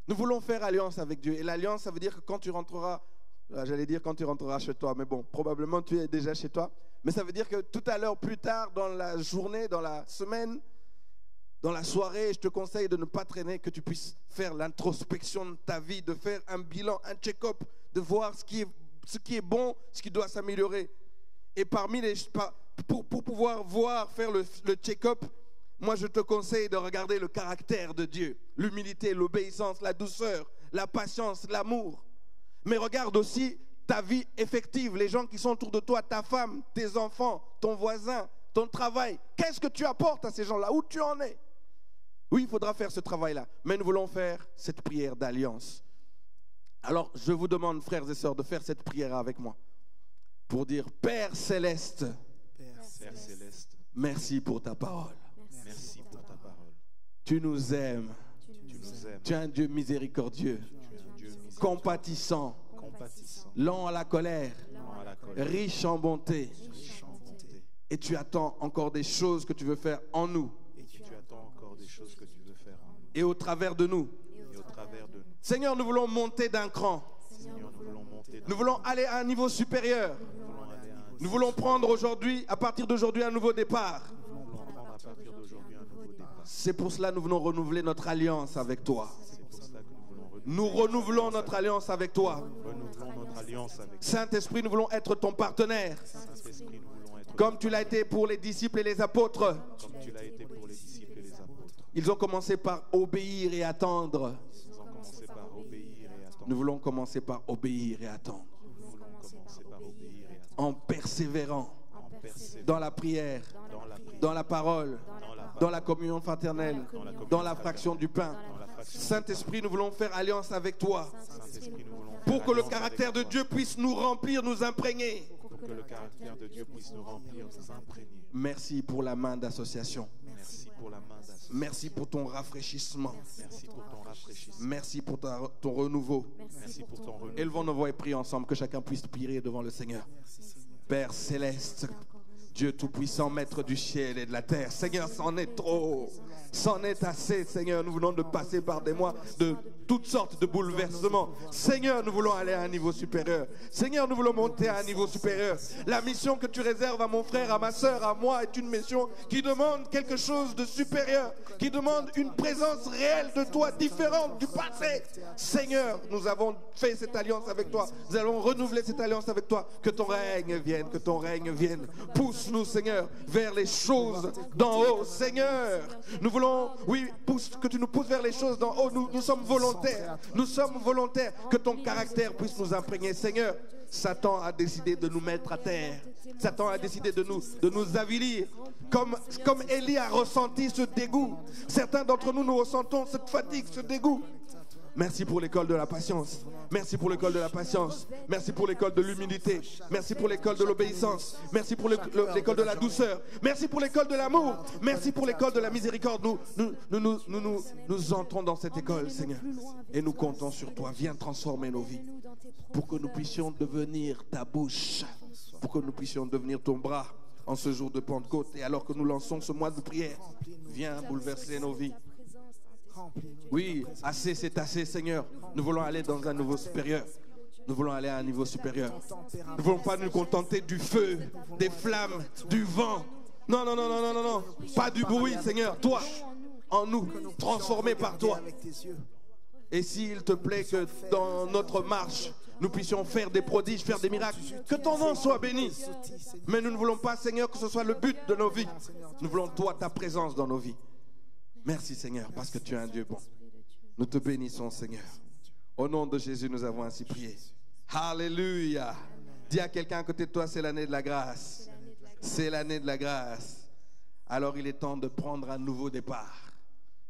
Nous voulons faire alliance avec Dieu. Et l'alliance, ça veut dire que quand tu rentreras, j'allais dire quand tu rentreras chez toi, mais bon, probablement tu es déjà chez toi. Mais ça veut dire que tout à l'heure, plus tard, dans la journée, dans la semaine, dans la soirée, je te conseille de ne pas traîner, que tu puisses faire l'introspection de ta vie, de faire un bilan, un check-up, de voir ce qui est bon, ce qui doit s'améliorer. Et pour pouvoir faire le check-up, moi, je te conseille de regarder le caractère de Dieu, l'humilité, l'obéissance, la douceur, la patience, l'amour. Mais regarde aussi ta vie effective, les gens qui sont autour de toi, ta femme, tes enfants, ton voisin, ton travail. Qu'est-ce que tu apportes à ces gens-là? Où tu en es? Oui, il faudra faire ce travail-là, mais nous voulons faire cette prière d'alliance. Alors, je vous demande, frères et sœurs, de faire cette prière avec moi pour dire, Père céleste, Père Céleste, merci pour ta parole. merci pour ta parole. Tu nous aimes. Tu nous aimes. Tu es un Dieu miséricordieux, Tu es un Dieu miséricordieux, compatissant, compatissant, lent à la colère, lent à la colère, riche en bonté. riche en bonté. Et tu attends encore des choses que tu veux faire en nous Et tu attends encore des choses que tu veux faire en nous et au travers de nous. et au travers de nous. Seigneur, nous voulons monter d'un cran. Seigneur, nous voulons monter dans Nous voulons aller à un niveau supérieur. Nous voulons prendre aujourd'hui, à partir d'aujourd'hui, un nouveau départ. Nous voulons prendre à partir d'aujourd'hui un nouveau départ. C'est pour cela que nous venons renouveler notre alliance avec toi. C'est pour cela que nous voulons Nous renouvelons notre alliance avec toi. renouvelons notre alliance avec Saint-Esprit, nous voulons être ton partenaire. Saint-Esprit. Nous voulons être Comme tu l'as été pour les disciples et les apôtres. comme tu l'as été pour les disciples et les apôtres. Ils ont commencé par obéir et attendre. Ils ont commencé par obéir et attendre. Nous voulons commencer par obéir et attendre. Nous voulons commencer par obéir et attendre. En persévérant En persévérant dans la prière, dans la prière, dans la parole, dans la communion fraternelle, dans la fraction du pain. Saint-Esprit, nous voulons faire alliance avec toi pour que le caractère de Dieu puisse nous remplir, nous imprégner. Pour que le caractère de Dieu puisse nous remplir, nous imprégner. Merci pour la main d'association. Merci pour la main d'association. Merci pour ton rafraîchissement. Merci pour ton rafraîchissement. Merci pour ton renouveau. Merci pour ton renouveau. Élevons nos voix et prions ensemble, que chacun puisse prier devant le Seigneur. Père céleste, Dieu tout-puissant, maître du ciel et de la terre. Seigneur, c'en est trop. C'en est assez, Seigneur. Nous venons de passer par des mois de toutes sortes de bouleversements. Seigneur, nous voulons aller à un niveau supérieur. Seigneur, nous voulons monter à un niveau supérieur. La mission que tu réserves à mon frère, à ma soeur, à moi est une mission qui demande quelque chose de supérieur, qui demande une présence réelle de toi, différente du passé. Seigneur, nous avons fait cette alliance avec toi. Nous allons renouveler cette alliance avec toi. Que ton règne vienne, que ton règne vienne. Pousse-nous, Seigneur, vers les choses d'en haut. Seigneur, nous voulons, oui, que tu nous pousses vers les choses d'en haut. Nous sommes volontaires. Nous sommes volontaires. Que ton caractère puisse nous imprégner. Seigneur, Satan a décidé de nous mettre à terre. Satan a décidé de nous avilir. Comme Élie a ressenti ce dégoût. Certains d'entre nous, nous ressentons cette fatigue, ce dégoût. Merci pour l'école de la patience. Merci pour l'école de la patience. Merci pour l'école de l'humilité. Merci pour l'école de l'obéissance. Merci pour l'école de la douceur. Merci pour l'école de l'amour. Merci pour l'école de la miséricorde. Nous entrons dans cette école, Seigneur. Et nous comptons sur toi. Viens transformer nos vies. Pour que nous puissions devenir ta bouche. Pour que nous puissions devenir ton bras en ce jour de Pentecôte. Et alors que nous lançons ce mois de prière, viens bouleverser nos vies. Oui, assez, c'est assez, Seigneur. Nous voulons aller dans un niveau supérieur. Nous voulons aller à un niveau supérieur. Nous ne voulons pas nous contenter du feu, des flammes, du vent. Non, non, non, non, non, non, non. Pas du bruit, Seigneur. Toi, en nous, transformés par toi. Et s'il te plaît que dans notre marche, nous puissions faire des prodiges, faire des miracles, que ton nom soit béni. Mais nous ne voulons pas, Seigneur, que ce soit le but de nos vies. Nous voulons, toi, ta présence dans nos vies. Merci Seigneur, parce que tu es un Dieu bon. Nous te bénissons Seigneur. Au nom de Jésus, nous avons ainsi prié. Alléluia. Dis à quelqu'un à côté de toi, c'est l'année de la grâce. C'est l'année de la grâce. Alors il est temps de prendre un nouveau départ.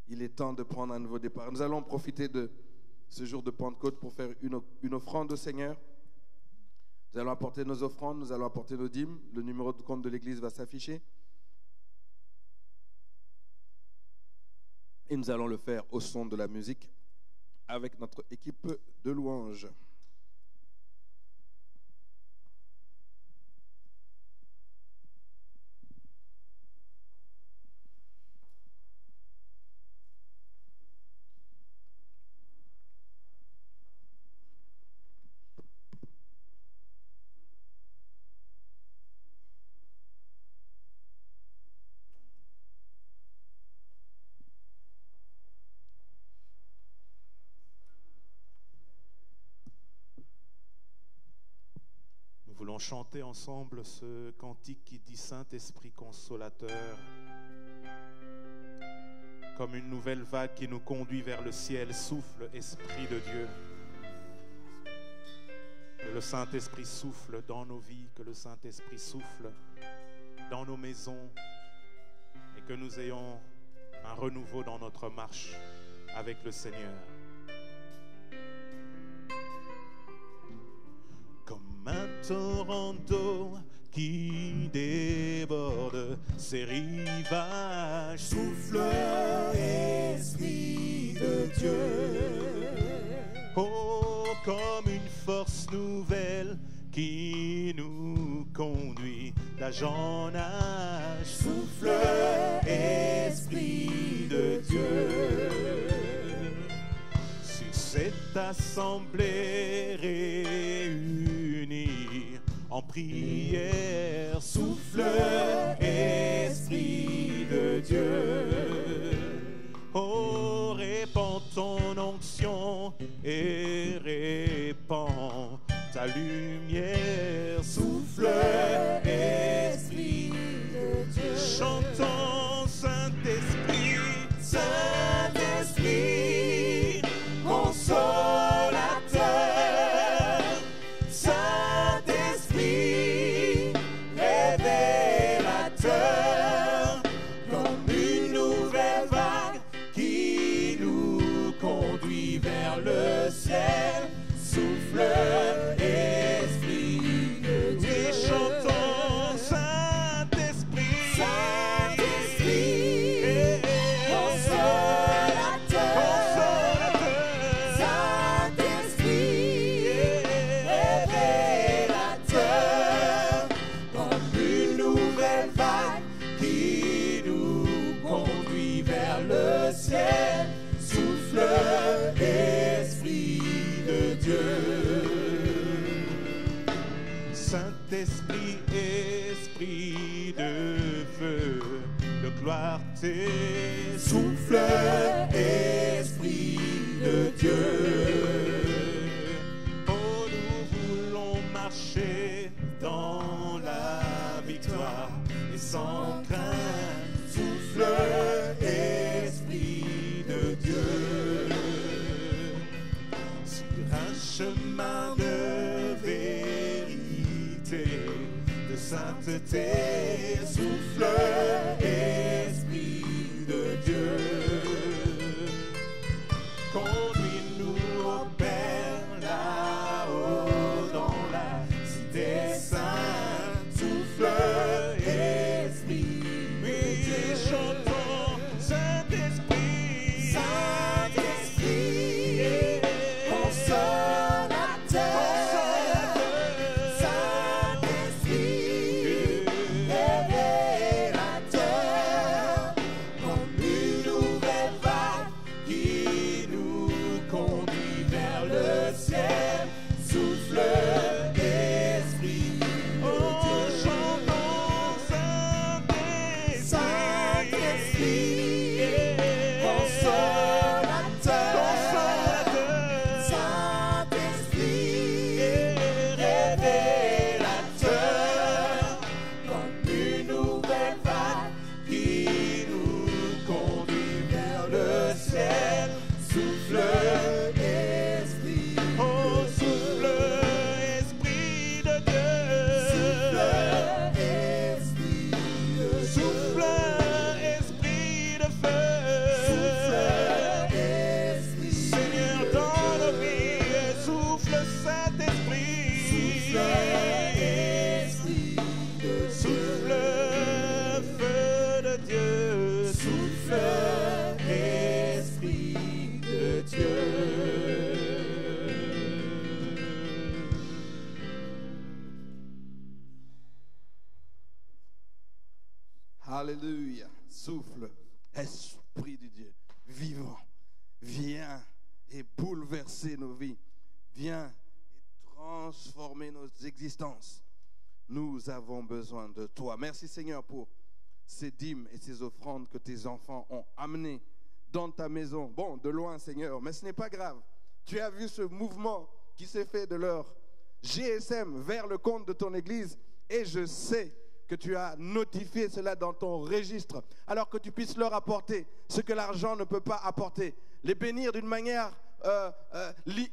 Il est temps de prendre un nouveau départ. Nous allons profiter de ce jour de Pentecôte pour faire une offrande au Seigneur. Nous allons apporter nos offrandes, nous allons apporter nos dîmes. Le numéro de compte de l'église va s'afficher. Et nous allons le faire au son de la musique avec notre équipe de louanges. Nous voulons chanter ensemble ce cantique qui dit Saint-Esprit consolateur. Comme une nouvelle vague qui nous conduit vers le ciel, souffle, Esprit de Dieu. Que le Saint-Esprit souffle dans nos vies, que le Saint-Esprit souffle dans nos maisons et que nous ayons un renouveau dans notre marche avec le Seigneur. Comme un torrent d'eau qui déborde ses rivages, souffle, Esprit de Dieu. Oh, comme une force nouvelle qui nous conduit d'âge en âge, souffle, Esprit de Dieu. Sur cette assemblée réunie en prière, souffle, Esprit de Dieu. Oh, répands ton onction et répands ta lumière, souffle, Esprit de Dieu. Chantons Saint-Esprit, Saint-Esprit, consolateur, Saint-Esprit, révélateur, esprit de feu, de gloire tes Souffle, Esprit de Dieu. Oh, nous voulons marcher dans la victoire et sans crainte. Souffle, Esprit de Dieu. Sur un chemin de vérité, de sainteté, Souffle, Esprit de Dieu. conduis-nous au Père là-haut dans la cité sainte. Souffle, Esprit Oui, chantons Saint-Esprit, Saint-Esprit, consolateur. Saint-Esprit, révélateur, comme une nouvelle vague qui nous conduit vers le ciel. Souffle, Esprit Oh, de Dieu. chantons Saint-Esprit, consolateur. Saint-Esprit, révélateur, comme une nouvelle vague qui nous conduit vers le ciel. Souffle, Esprit Oh, de souffle, Dieu. Esprit de Dieu. Souffle, Esprit de Dieu. Souffle, Esprit de feu. Souffle, Esprit Seigneur, de dans nos Dieu. vies, souffle Saint-Esprit. Souffle, Esprit de Dieu. Souffle, feu de Dieu. Souffle, Esprit de Dieu. Alléluia. Souffle, Esprit de Dieu, vivant, viens et bouleverser nos vies. Viens et transformer nos existences. Nous avons besoin de toi. Merci Seigneur pour ces dîmes et ces offrandes que tes enfants ont amenées dans ta maison. Bon, de loin Seigneur, mais ce n'est pas grave. Tu as vu ce mouvement qui s'est fait de leur GSM vers le compte de ton église et je sais que tu as notifié cela dans ton registre, alors que tu puisses leur apporter ce que l'argent ne peut pas apporter, les bénir d'une manière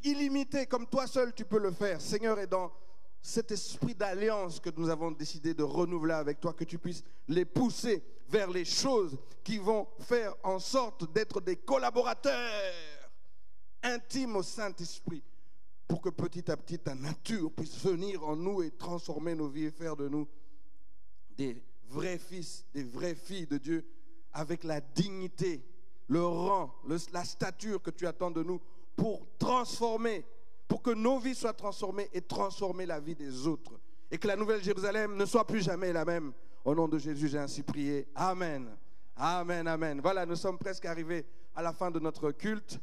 illimitée, comme toi seul tu peux le faire. Seigneur, et dans cet esprit d'alliance que nous avons décidé de renouveler avec toi, que tu puisses les pousser vers les choses qui vont faire en sorte d'être des collaborateurs intimes au Saint-Esprit, pour que petit à petit ta nature puisse venir en nous et transformer nos vies et faire de nous des vrais fils, des vraies filles de Dieu, avec la dignité, le rang, la stature que tu attends de nous pour transformer, pour que nos vies soient transformées et transformer la vie des autres. Et que la nouvelle Jérusalem ne soit plus jamais la même. Au nom de Jésus, j'ai ainsi prié. Amen. Amen, amen. Voilà, nous sommes presque arrivés à la fin de notre culte.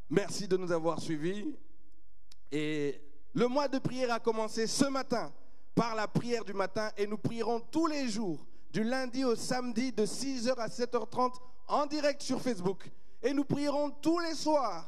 Merci de nous avoir suivis. Et le mois de prière a commencé ce matin par la prière du matin et nous prierons tous les jours, du lundi au samedi, de 6h à 7h30 en direct sur Facebook. Et nous prierons tous les soirs,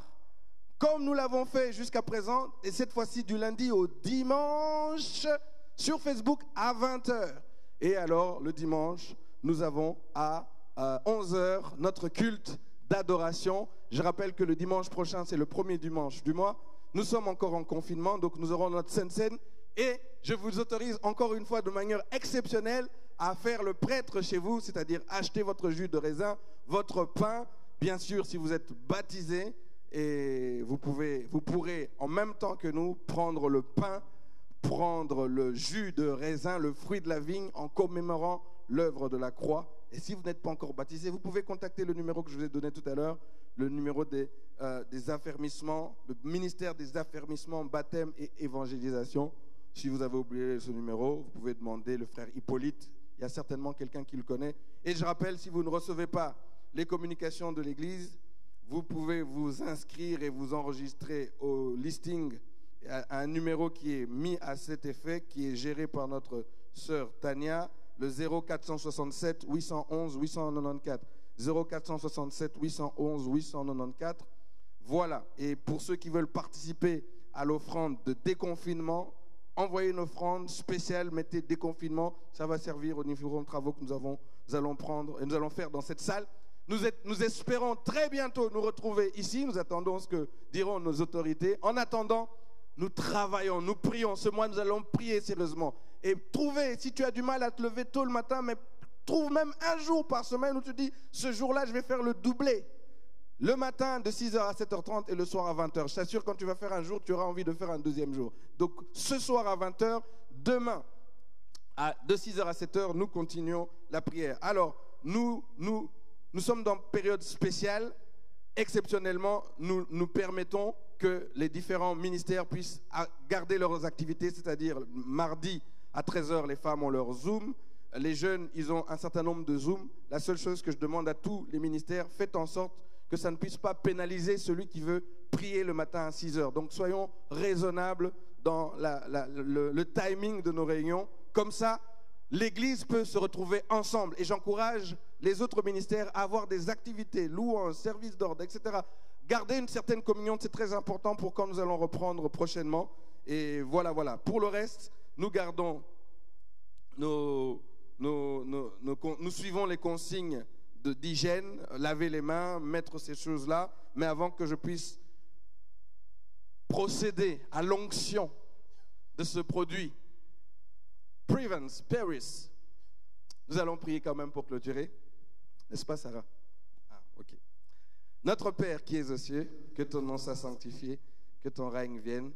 comme nous l'avons fait jusqu'à présent, et cette fois-ci du lundi au dimanche sur Facebook à 20h. Et alors, le dimanche, nous avons à 11h notre culte d'adoration. Je rappelle que le dimanche prochain, c'est le premier dimanche du mois. Nous sommes encore en confinement, donc nous aurons notre Sainte Seine. Et je vous autorise encore une fois de manière exceptionnelle à faire le prêtre chez vous, c'est-à-dire acheter votre jus de raisin, votre pain. Bien sûr, si vous êtes baptisé, et vous pourrez en même temps que nous prendre le pain, prendre le jus de raisin, le fruit de la vigne, en commémorant l'œuvre de la croix. Et si vous n'êtes pas encore baptisé, vous pouvez contacter le numéro que je vous ai donné tout à l'heure, le numéro des affermissements, le ministère des affermissements, baptême et évangélisation. Si vous avez oublié ce numéro, vous pouvez demander le frère Hippolyte. Il y a certainement quelqu'un qui le connaît. Et je rappelle, si vous ne recevez pas les communications de l'Église, vous pouvez vous inscrire et vous enregistrer au listing, à un numéro qui est mis à cet effet, qui est géré par notre sœur Tania, le 0467 811 894. 0467 811 894. Voilà. Et pour ceux qui veulent participer à l'offrande de déconfinement, envoyez une offrande spéciale, mettez déconfinement. Ça va servir aux différents travaux que nous allons prendre et nous allons faire dans cette salle. Nous espérons très bientôt nous retrouver ici. Nous attendons ce que diront nos autorités. En attendant, nous travaillons, nous prions. Ce mois, nous allons prier sérieusement. Et trouver, si tu as du mal à te lever tôt le matin, mais trouve même un jour par semaine où tu dis, ce jour-là, je vais faire le doublé. Le matin de 6h à 7h30 et le soir à 20h. Je t'assure, quand tu vas faire un jour, tu auras envie de faire un deuxième jour. Donc, ce soir à 20h, demain, de 6h à 7h, nous continuons la prière. Alors, nous sommes dans une période spéciale. Exceptionnellement, nous permettons que les différents ministères puissent garder leurs activités, c'est-à-dire mardi à 13h, les femmes ont leur Zoom. Les jeunes, ils ont un certain nombre de Zoom. La seule chose que je demande à tous les ministères, faites en sorte que ça ne puisse pas pénaliser celui qui veut prier le matin à 6h. Donc soyons raisonnables dans le timing de nos réunions. Comme ça, l'Église peut se retrouver ensemble. Et j'encourage les autres ministères à avoir des activités, louanges, services d'ordre, etc. Garder une certaine communion, c'est très important pour quand nous allons reprendre prochainement. Et voilà. Pour le reste, nous gardons nous suivons les consignes d'hygiène, laver les mains, mettre ces choses-là. Mais avant que je puisse procéder à l'onction de ce produit, Prevance, Paris, nous allons prier quand même pour clôturer. N'est-ce pas, Sarah? Ah, ok. Notre Père qui es aux cieux, que ton nom soit sanctifié, que ton règne vienne,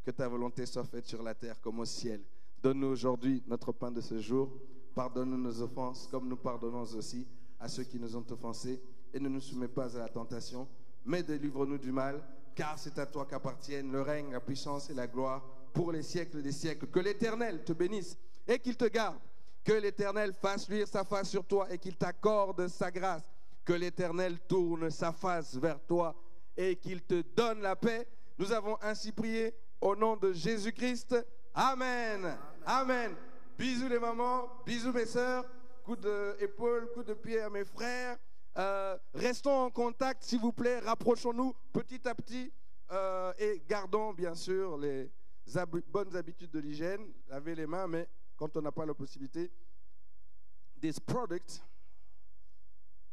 que ta volonté soit faite sur la terre comme au ciel. Donne-nous aujourd'hui notre pain de ce jour. Pardonne-nous nos offenses, comme nous pardonnons aussi à ceux qui nous ont offensés. Et ne nous soumets pas à la tentation, mais délivre-nous du mal, car c'est à toi qu'appartiennent le règne, la puissance et la gloire pour les siècles des siècles. Que l'Éternel te bénisse et qu'il te garde. Que l'Éternel fasse luire sa face sur toi et qu'il t'accorde sa grâce. Que l'Éternel tourne sa face vers toi et qu'il te donne la paix. Nous avons ainsi prié au nom de Jésus-Christ. Amen. Amen. Bisous les mamans, bisous mes sœurs, coup d'épaule, coup de pied à mes frères. Restons en contact s'il vous plaît, rapprochons-nous petit à petit et gardons bien sûr les bonnes habitudes de l'hygiène, laver les mains, mais quand on n'a pas la possibilité, this product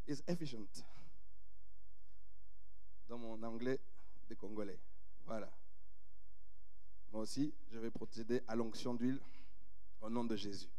is efficient. Dans mon anglais des Congolais. Voilà. Moi aussi, je vais procéder à l'onction d'huile au nom de Jésus.